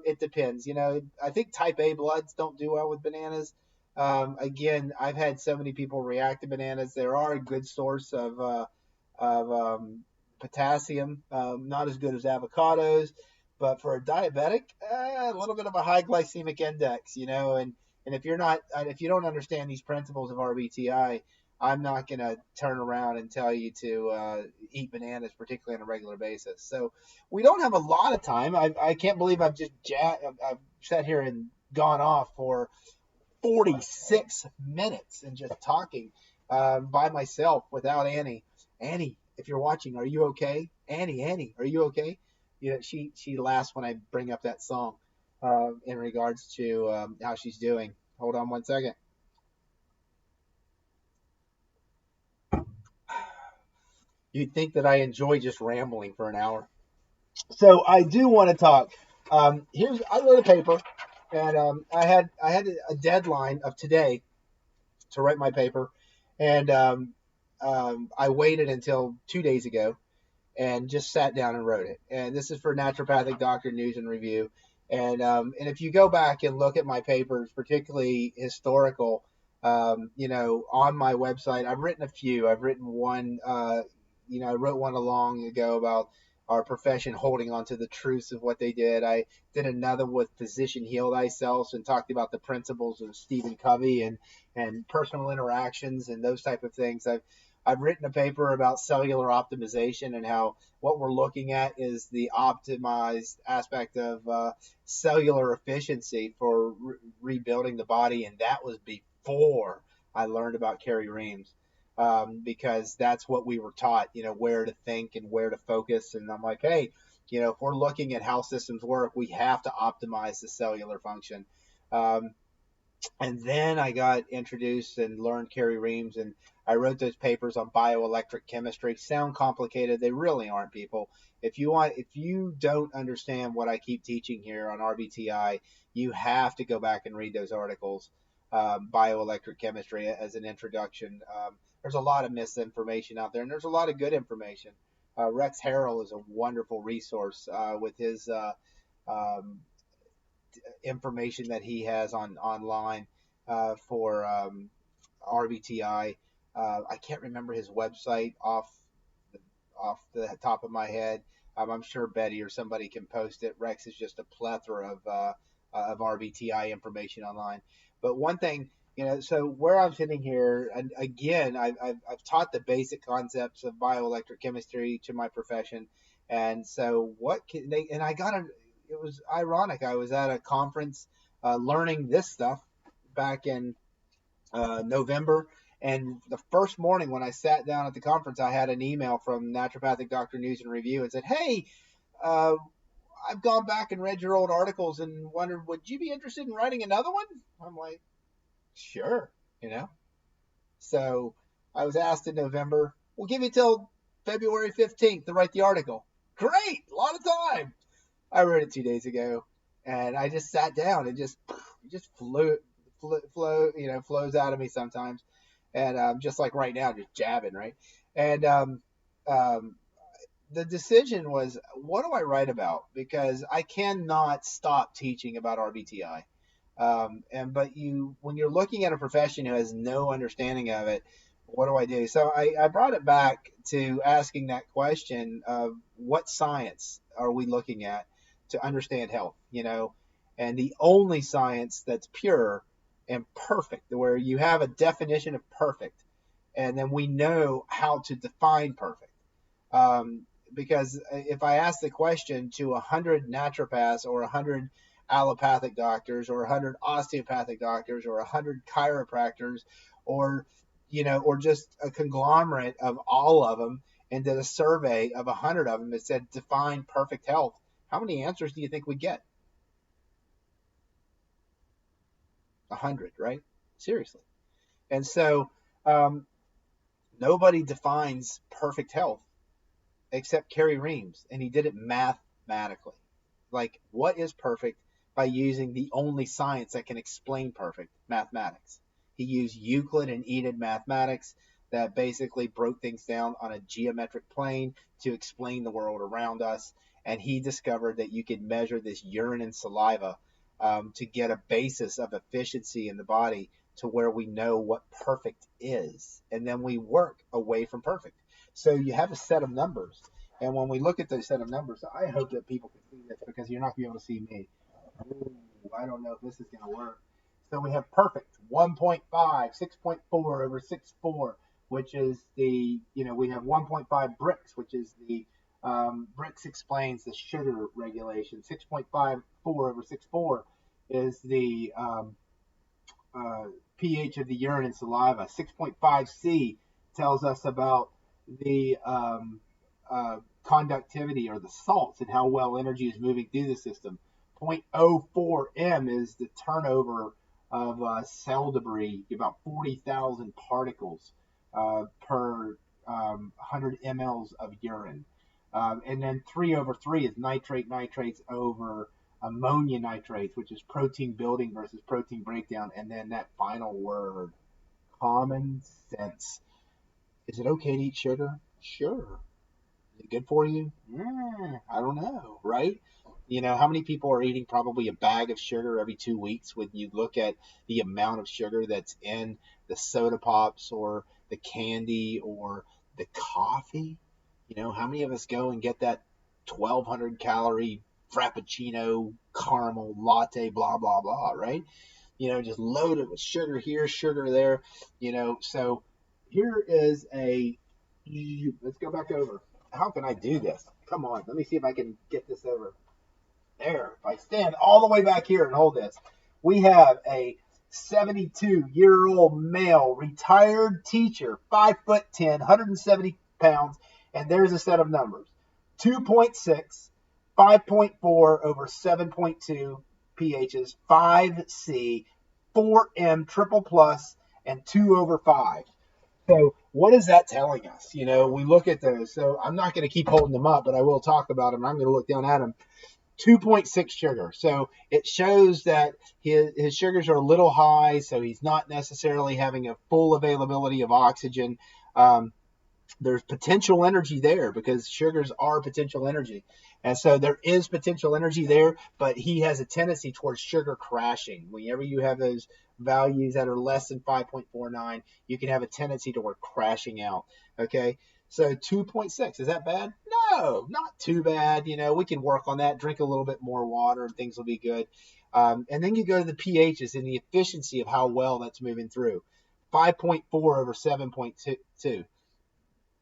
it depends. I think type A bloods don't do well with bananas. Again, I've had so many people react to bananas. They are a good source of potassium, not as good as avocados, but for a diabetic, a little bit of a high glycemic index, and if you don't understand these principles of RBTI, I'm not going to turn around and tell you to eat bananas, particularly on a regular basis. So we don't have a lot of time. I can't believe I've sat here and gone off for 46 minutes and just talking. by myself without Annie. Annie, if you're watching, are you okay? Annie, are you okay? You know, she laughs when I bring up that song in regards to how she's doing. Hold on one second. You'd think that I enjoy just rambling for an hour. So I do want to talk. I wrote a paper, and I had a deadline of today to write my paper, and I waited until 2 days ago and just sat down and wrote it. And this is for Naturopathic Doctor News and Review. And if you go back and look at my papers, particularly historical, on my website, I've written a few. I've written one, I wrote one a long ago about our profession holding on to the truths of what they did. I did another with Physician Heal Thyself and talked about the principles of Stephen Covey and personal interactions and those type of things. I've written a paper about cellular optimization and how what we're looking at is the optimized aspect of cellular efficiency for rebuilding the body, and that was before I learned about Carrie Reams. Because that's what we were taught, where to think and where to focus. And I'm like, hey, if we're looking at how systems work, we have to optimize the cellular function. And then I got introduced and learned Carrie Reams, and I wrote those papers on bioelectric chemistry. Sound complicated? They really aren't, people. If you don't understand what I keep teaching here on RBTI, you have to go back and read those articles. Bioelectric chemistry as an introduction. There's a lot of misinformation out there, and there's a lot of good information. Rex Harrell is a wonderful resource with his information that he has online for RBTI. I can't remember his website off the top of my head. I'm sure Betty or somebody can post it. Rex is just a plethora of RBTI information online. But one thing, so where I'm sitting here, and again, I've taught the basic concepts of bioelectric chemistry to my profession, and so what can they? And it was ironic. I was at a conference learning this stuff back in November. And the first morning when I sat down at the conference, I had an email from Naturopathic Doctor News and Review and said, hey, I've gone back and read your old articles and wondered, would you be interested in writing another one? I'm like, sure, So I was asked in November, we'll give you till February 15th to write the article. Great, a lot of time. I wrote it 2 days ago, and I just sat down and just flows out of me sometimes. And just like right now, just jabbing, right? And the decision was, what do I write about? Because I cannot stop teaching about RBTI. But when you're looking at a profession who has no understanding of it, what do I do? So I brought it back to asking that question of what science are we looking at to understand health, and the only science that's pure and perfect, where you have a definition of perfect, and then we know how to define perfect. Because if I ask the question to 100 naturopaths or 100 allopathic doctors or 100 osteopathic doctors or 100 chiropractors or just a conglomerate of all of them, and did a survey of 100 of them that said define perfect health, how many answers do you think we get? 100, right? Seriously. And so nobody defines perfect health except Carrie Reams, and he did it mathematically. Like, what is perfect? By using the only science that can explain perfect, mathematics. He used Euclid and Enid mathematics that basically broke things down on a geometric plane to explain the world around us. And he discovered that you could measure this urine and saliva to get a basis of efficiency in the body to where we know what perfect is. And then we work away from perfect. So you have a set of numbers. And when we look at those set of numbers, I hope that people can see this, because you're not going to be able to see me. Ooh, I don't know if this is going to work. So we have perfect 1.5, 6.4 over 6.4, which is we have 1.5 Brix, which is the Brix explains the sugar regulation. 6.54 over 6.4 is the pH of the urine and saliva. 6.5C tells us about the conductivity or the salts and how well energy is moving through the system. 0.04 M is the turnover of cell debris, about 40,000 particles per 100 mLs of urine. And then 3/3 is nitrates over ammonia nitrates, which is protein building versus protein breakdown. And then that final word, common sense. Is it okay to eat sugar? Sure. Is it good for you? I don't know, right? You know, how many people are eating probably a bag of sugar every 2 weeks when you look at the amount of sugar that's in the soda pops or the candy or the coffee? You know, how many of us go and get that 1,200 calorie frappuccino caramel latte, blah, blah, blah, right? You know, just loaded with sugar here, sugar there, you know. So here is let's go back over. How can I do this? Come on, let me see if I can get this over. There, if I stand all the way back here and hold this, we have a 72-year-old male retired teacher, 5'10", 170 pounds, and there's a set of numbers. 2.6, 5.4 over 7.2 pHs, 5C, 4M triple plus, and 2/5. So what is that telling us? You know, we look at those. So I'm not going to keep holding them up, but I will talk about them. I'm going to look down at them. 2.6 sugar. So it shows that his sugars are a little high, so he's not necessarily having a full availability of oxygen. There's potential energy there because sugars are potential energy. And so there is potential energy there, but he has a tendency towards sugar crashing. Whenever you have those values that are less than 5.49, you can have a tendency toward crashing out. Okay. So 2.6, is that bad? No, not too bad. You know, we can work on that, drink a little bit more water and things will be good. And then you go to the pHs and the efficiency of how well that's moving through. 5.4 over 7.2.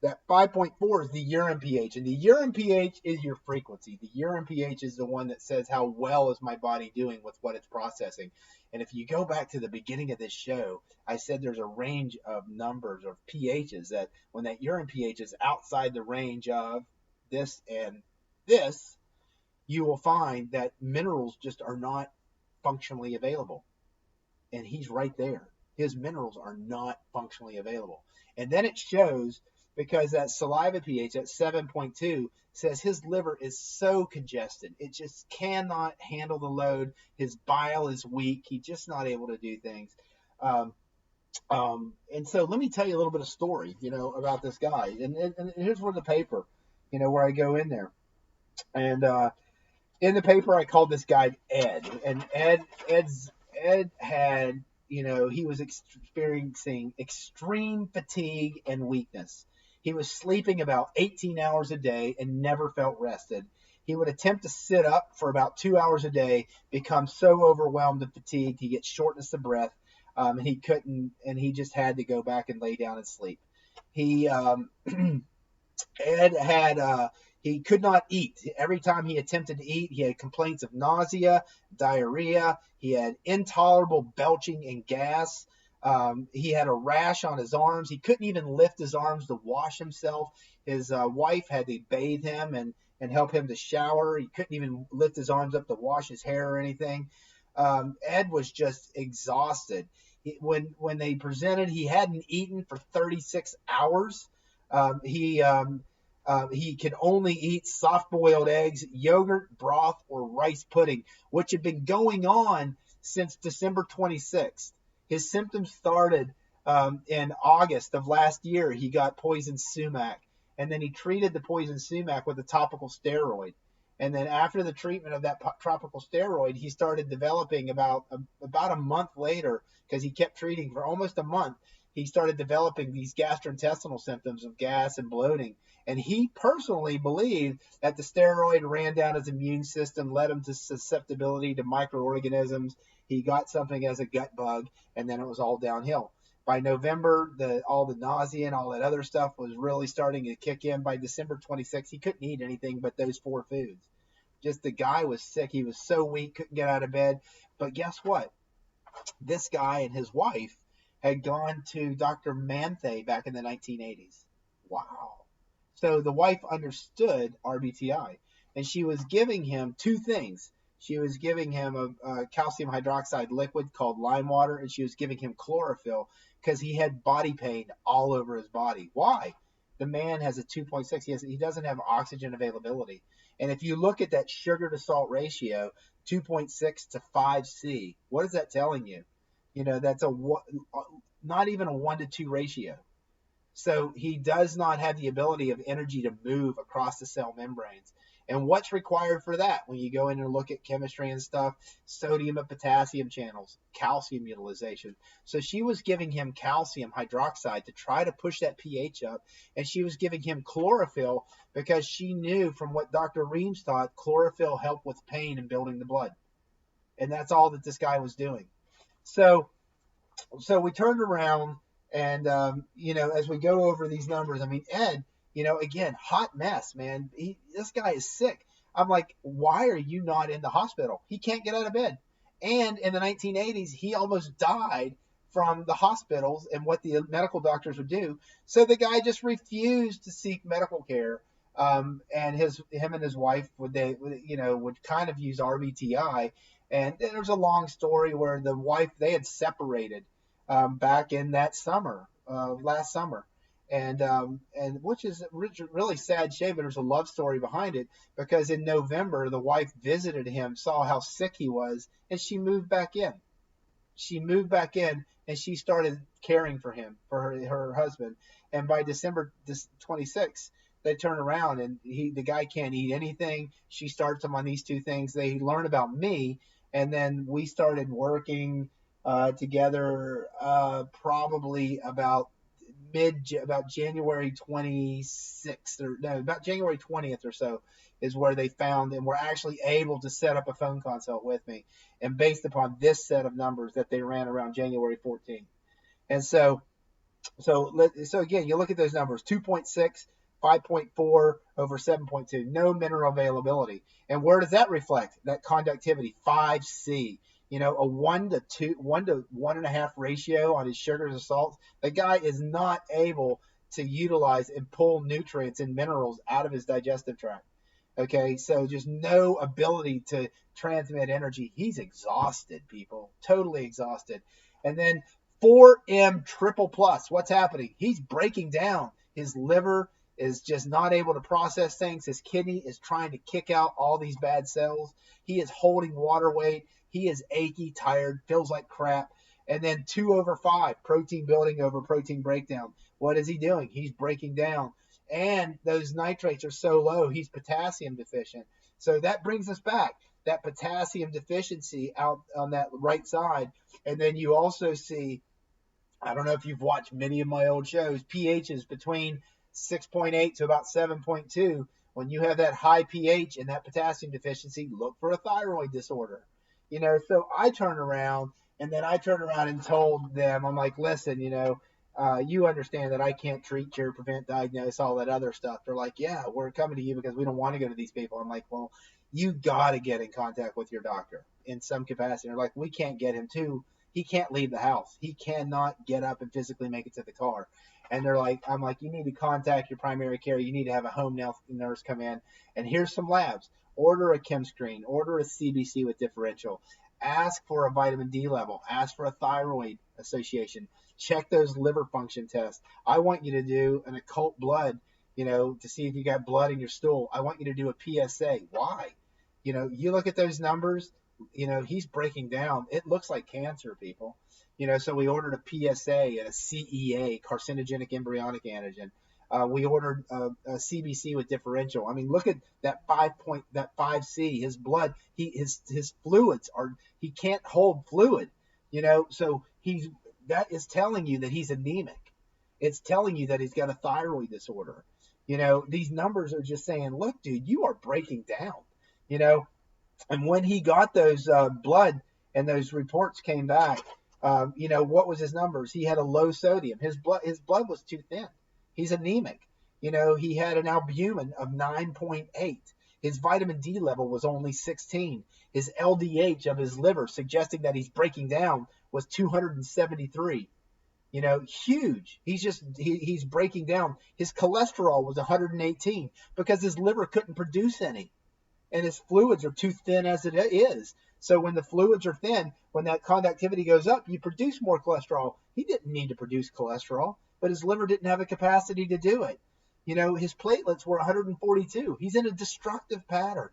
That 5.4 is the urine pH, and the urine pH is your frequency. The urine pH is the one that says how well is my body doing with what it's processing. And if you go back to the beginning of this show, I said there's a range of numbers of pHs that when that urine pH is outside the range of this and this, you will find that minerals just are not functionally available. And he's right there. His minerals are not functionally available. And then it shows because that saliva pH at 7.2 says his liver is so congested. It just cannot handle the load. His bile is weak. He's just not able to do things. And so let me tell you a little bit of story, you know, about this guy. And here's where the paper, you know, where I go in there. And in the paper, I called this guy Ed. And Ed had, you know, he was experiencing extreme fatigue and weakness. He was sleeping about 18 hours a day and never felt rested. He would attempt to sit up for about 2 hours a day, become so overwhelmed and fatigued, he gets shortness of breath, and he couldn't, and he just had to go back and lay down and sleep. He, Ed had, he could not eat. Every time he attempted to eat, he had complaints of nausea, diarrhea. He had intolerable belching and gas. He had a rash on his arms. He couldn't even lift his arms to wash himself. His wife had to bathe him and help him to shower. He couldn't even lift his arms up to wash his hair or anything. Ed was just exhausted. When they presented, he hadn't eaten for 36 hours. He could only eat soft-boiled eggs, yogurt, broth, or rice pudding, which had been going on since December 26th. His symptoms started in August of last year. He got poison sumac, and then he treated the poison sumac with a topical steroid. And then after the treatment of that topical steroid, he started developing about a month later, because he kept treating for almost a month, he started developing these gastrointestinal symptoms of gas and bloating. And he personally believed that the steroid ran down his immune system, led him to susceptibility to microorganisms. He got something as a gut bug, and then it was all downhill. By November, all the nausea and all that other stuff was really starting to kick in. By December 26th, he couldn't eat anything but those 4 foods. Just the guy was sick. He was so weak, couldn't get out of bed. But guess what? This guy and his wife had gone to Dr. Manthe back in the 1980s. Wow. So the wife understood RBTI, and she was giving him two things. She was giving him a calcium hydroxide liquid called lime water, and she was giving him chlorophyll because he had body pain all over his body. Why? The man has a 2.6. He doesn't have oxygen availability. And if you look at that sugar to salt ratio, 2.6 to 5C, what is that telling you? That's not even a 1-to-2 ratio. So he does not have the ability of energy to move across the cell membranes. And what's required for that? When you go in and look at chemistry and stuff, sodium and potassium channels, calcium utilization. So she was giving him calcium hydroxide to try to push that pH up. And she was giving him chlorophyll because she knew from what Dr. Reams taught, chlorophyll helped with pain and building the blood. And that's all that this guy was doing. So we turned around and, as we go over these numbers, I mean, Ed, again, hot mess, man. This guy is sick. I'm like, why are you not in the hospital? He can't get out of bed. And in the 1980s, he almost died from the hospitals and what the medical doctors would do. So the guy just refused to seek medical care. And him and his wife would kind of use RBTI. And there's a long story where the wife, they had separated back in that summer, last summer. And which is really sad shame, but there's a love story behind it, because in November, the wife visited him, saw how sick he was, and she moved back in. And she started caring for him, for her husband. And by December 26th, they turn around and the guy can't eat anything. She starts him on these two things. They learn about me, and then we started working together probably about January 26th about January 20th or so is where they found and were actually able to set up a phone consult with me, and based upon this set of numbers that they ran around January 14th. And so again, you look at those numbers: 2.6, 5.4 over 7.2, no mineral availability. And where does that reflect? That conductivity, 5C. A 1 to 1.5 ratio on his sugars and salts. The guy is not able to utilize and pull nutrients and minerals out of his digestive tract. Okay, so just no ability to transmit energy. He's exhausted, people, totally exhausted. And then 4M triple plus, what's happening? He's breaking down. His liver is just not able to process things. His kidney is trying to kick out all these bad cells. He is holding water weight. He is achy, tired, feels like crap. And then 2 over 5, protein building over protein breakdown. What is he doing? He's breaking down. And those nitrates are so low, he's potassium deficient. So that brings us back, that potassium deficiency out on that right side. And then you also see, I don't know if you've watched many of my old shows, pHs between 6.8 to about 7.2. When you have that high pH and that potassium deficiency, look for a thyroid disorder. So I turned around and told them, I'm like, listen, you understand that I can't treat, cure, prevent, diagnose, all that other stuff. They're like, yeah, we're coming to you because we don't want to go to these people. I'm like, well, you got to get in contact with your doctor in some capacity. They're like, we can't get him to. He can't leave the house. He cannot get up and physically make it to the car. And I'm like, you need to contact your primary care. You need to have a home nurse come in. And here's some labs. Order a chem screen. Order a CBC with differential. Ask for a vitamin D level. Ask for a thyroid association. Check those liver function tests. I want you to do an occult blood, to see if you got blood in your stool. I want you to do a PSA. Why? You look at those numbers, he's breaking down. It looks like cancer, people. So we ordered a PSA and a CEA, carcinogenic embryonic antigen. We ordered a CBC with differential. I mean, look at that 5C. His blood, his fluids he can't hold fluid. So that is telling you that he's anemic. It's telling you that he's got a thyroid disorder. These numbers are just saying, look, dude, you are breaking down. And when he got those blood and those reports came back, what was his numbers? He had a low sodium. His blood was too thin. He's anemic. He had an albumin of 9.8. His vitamin D level was only 16. His LDH of his liver, suggesting that he's breaking down, was 273. Huge. He's breaking down. His cholesterol was 118 because his liver couldn't produce any, and his fluids are too thin as it is. So when the fluids are thin, when that conductivity goes up, you produce more cholesterol. He didn't need to produce cholesterol, but his liver didn't have the capacity to do it. His platelets were 142. He's in a destructive pattern.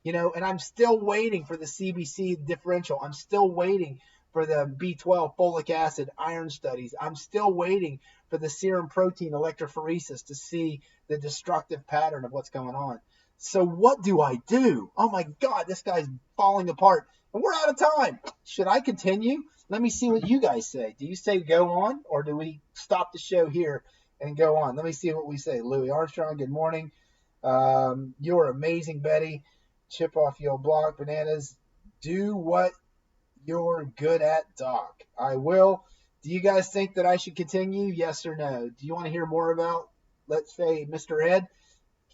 And I'm still waiting for the CBC differential. I'm still waiting for the B12 folic acid iron studies. I'm still waiting for the serum protein electrophoresis to see the destructive pattern of what's going on. So what do I do? Oh my God, this guy's falling apart. And we're out of time. Should I continue? Let me see what you guys say. Do you say go on, or do we stop the show here and go on? Let me see what we say. Louis Armstrong, good morning. You're amazing, Betty. Chip off your block. Bananas. Do what you're good at, Doc. I will. Do you guys think that I should continue? Yes or no? Do you want to hear more about, let's say, Mr. Ed?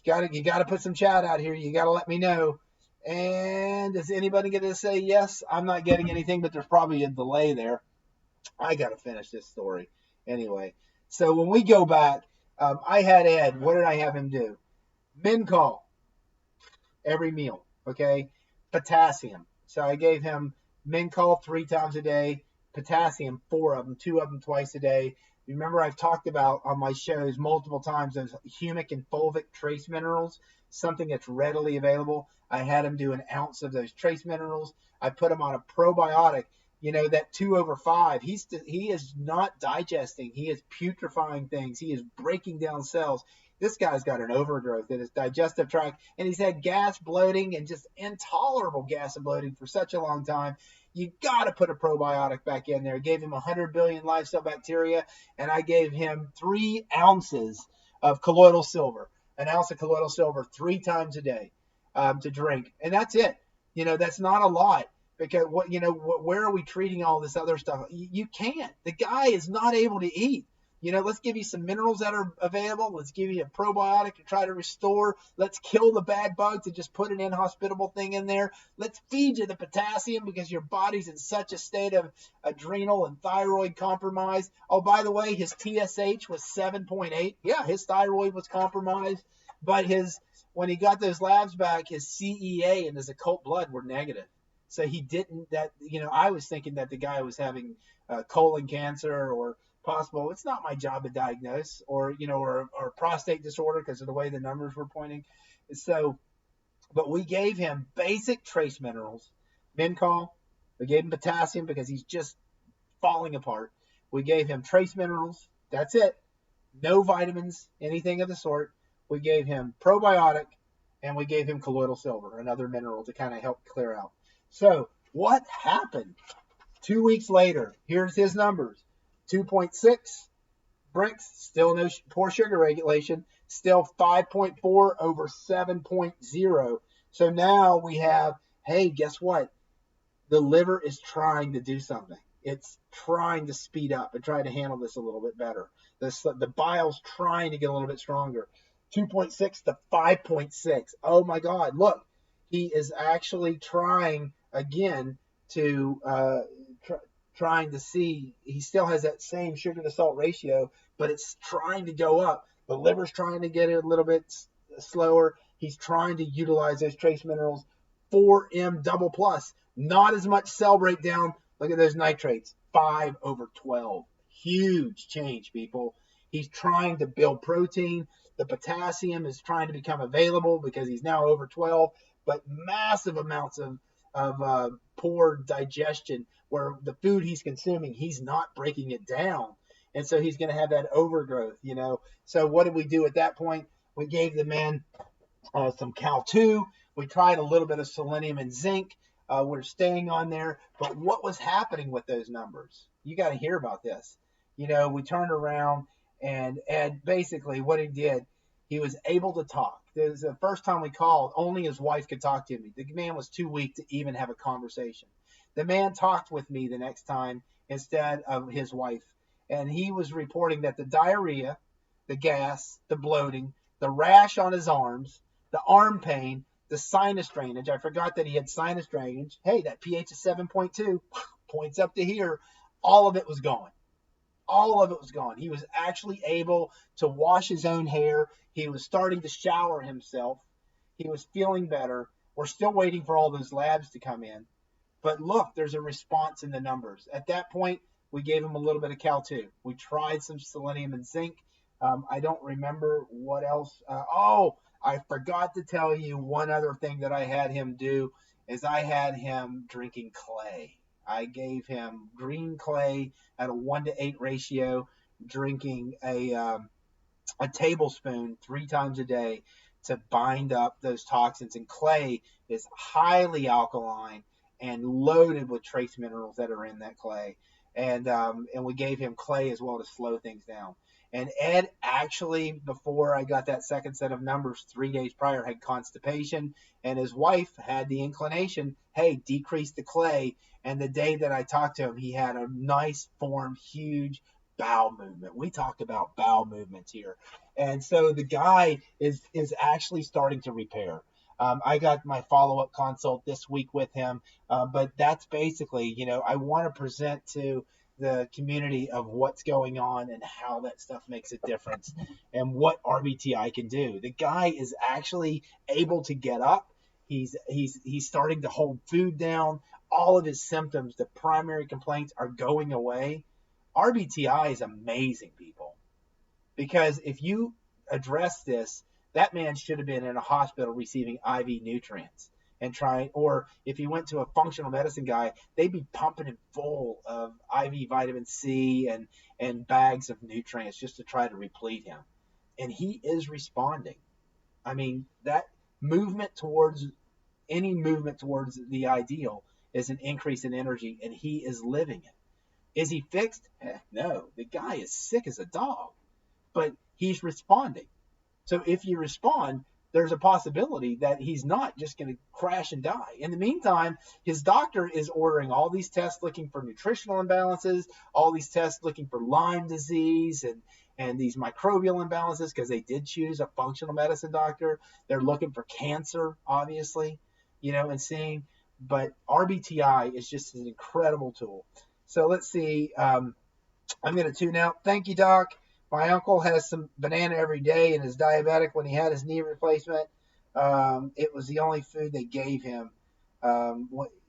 You gotta put some chat out here. You gotta let me know. And is anybody gonna say yes? I'm not getting anything, but there's probably a delay there. I gotta finish this story anyway. So when we go back, I had Ed. What did I have him do? Min-call every meal. Okay, potassium. So I gave him Min-call 3 times a day, potassium 4 of them, 2 of them twice a day. Remember, I've talked about on my shows multiple times those humic and fulvic trace minerals, something that's readily available. I had him do an ounce of those trace minerals. I put him on a probiotic. That 2/5. He is not digesting. He is putrefying things. He is breaking down cells. This guy's got an overgrowth in his digestive tract, and he's had gas, bloating, and just intolerable gas and bloating for such a long time. You got to put a probiotic back in there. I gave him 100 billion live cell bacteria, and I gave him 3 ounces of colloidal silver, an ounce of colloidal silver 3 times a day to drink. And that's it. That's not a lot. Because where are we treating all this other stuff? You can't. The guy is not able to eat. Let's give you some minerals that are available. Let's give you a probiotic to try to restore. Let's kill the bad bugs and just put an inhospitable thing in there. Let's feed you the potassium because your body's in such a state of adrenal and thyroid compromise. Oh, by the way, his TSH was 7.8. Yeah, his thyroid was compromised. But when he got those labs back, his CEA and his occult blood were negative. So he didn't, I was thinking that the guy was having colon cancer or possible. It's not my job to diagnose or prostate disorder because of the way the numbers were pointing. So, but we gave him basic trace minerals, Min-call. We gave him potassium because he's just falling apart. We gave him trace minerals. That's it. No vitamins, anything of the sort. We gave him probiotic, and we gave him colloidal silver, another mineral to kind of help clear out. So what happened? 2 weeks later, here's his numbers. 2.6 Brix, still no poor sugar regulation, still 5.4 over 7.0. So now we have, hey, guess what? The liver is trying to do something. It's trying to speed up and try to handle this a little bit better. The bile's trying to get a little bit stronger. 2.6 to 5.6. Oh my God, look. He is actually trying again to trying to see. He still has that same sugar to salt ratio, but it's trying to go up. The liver's trying to get it a little bit slower. He's trying to utilize those trace minerals. 4M double plus. Not as much cell breakdown. Look at those nitrates. 5 over 12. Huge change, people. He's trying to build protein. The potassium is trying to become available because he's now over 12. But massive amounts of poor digestion where the food he's consuming, he's not breaking it down. And so he's going to have that overgrowth, So what did we do at that point? We gave the man some Cal-2. We tried a little bit of selenium and zinc. We're staying on there. But what was happening with those numbers? You got to hear about this. We turned around and basically what he did, he was able to talk. It was the first time we called, only his wife could talk to me. The man was too weak to even have a conversation. The man talked with me the next time instead of his wife. And he was reporting that the diarrhea, the gas, the bloating, the rash on his arms, the arm pain, the sinus drainage. I forgot that he had sinus drainage. Hey, that pH is 7.2, points up to here. All of it was gone. All of it was gone. He was actually able to wash his own hair. He was starting to shower himself. He was feeling better. We're still waiting for all those labs to come in. But look, there's a response in the numbers. At that point, we gave him a little bit of Cal-2. We tried some selenium and zinc. I don't remember what else. I forgot to tell you one other thing that I had him do is I had him drinking clay. I gave him green clay at a 1-to-8 ratio, drinking a tablespoon 3 times a day to bind up those toxins. And clay is highly alkaline and loaded with trace minerals that are in that clay. And we gave him clay as well to slow things down. And Ed actually, before I got that second set of numbers 3 days prior, had constipation, and his wife had the inclination, hey, decrease the clay. And the day that I talked to him, he had a nice formed, huge bowel movement. We talked about bowel movements here. And so the guy is actually starting to repair. I got my follow-up consult this week with him, but that's basically, I want to present to the community of what's going on and how that stuff makes a difference and what RBTI can do. The guy is actually able to get up. He's starting to hold food down. All of his symptoms, the primary complaints, are going away. RBTI is amazing, people, because if you address this, that man should have been in a hospital receiving IV nutrients and trying, or if he went to a functional medicine guy, they'd be pumping him full of IV vitamin C and bags of nutrients just to try to replete him. And he is responding. I mean, that any movement towards the ideal is an increase in energy, and he is living it. Is he fixed? Heck no. The guy is sick as a dog, but he's responding. So if you respond, there's a possibility that he's not just going to crash and die. In the meantime, his doctor is ordering all these tests looking for nutritional imbalances, all these tests looking for Lyme disease and these microbial imbalances, because they did choose a functional medicine doctor. They're looking for cancer, obviously, and seeing. But RBTI is just an incredible tool. So let's see. I'm going to tune out. Thank you, Doc. My uncle has some banana every day and is diabetic. When he had his knee replacement, it was the only food they gave him.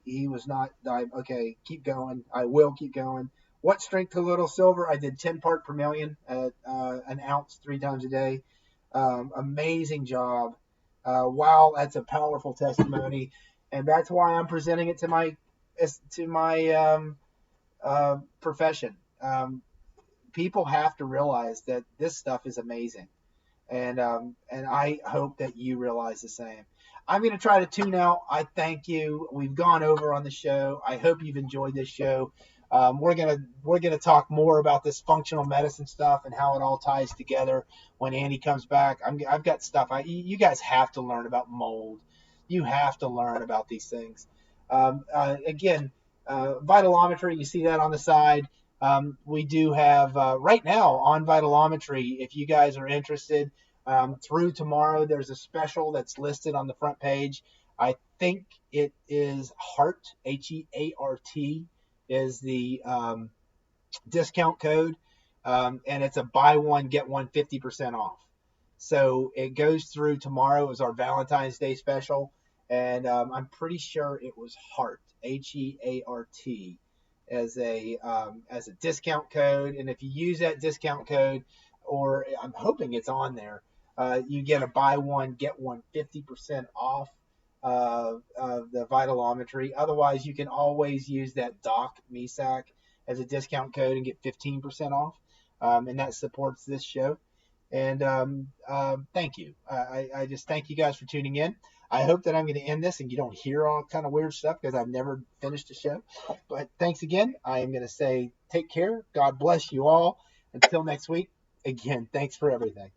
He was not diabetic. Okay, keep going. I will keep going. What strength colloidal silver? I did 10 part per million at an ounce 3 times a day. Amazing job. Wow, that's a powerful testimony. And that's why I'm presenting it to my profession. People have to realize that this stuff is amazing, and I hope that you realize the same. I'm going to try to tune out. I thank you. We've gone over on the show. I hope you've enjoyed this show. We're gonna talk more about this functional medicine stuff and how it all ties together when Andy comes back. I've got stuff. You guys have to learn about mold. You have to learn about these things. Again, vitalometry. You see that on the side. We do have right now on vitalometry, if you guys are interested, through tomorrow, there's a special that's listed on the front page. I think it is HEART, HEART is the discount code, and it's a buy one, get one 50% off. So it goes through tomorrow as our Valentine's Day special, and I'm pretty sure it was HEART, HEART. As a discount code, and if you use that discount code, or I'm hoping it's on there, you get a buy one get one 50% off of the vitalometry. Otherwise, you can always use that Doc Misak as a discount code and get 15% off, and that supports this show. And thank you. I just thank you guys for tuning in. I hope that I'm going to end this and you don't hear all kind of weird stuff because I've never finished a show. But thanks again. I am going to say take care. God bless you all. Until next week. Again, thanks for everything.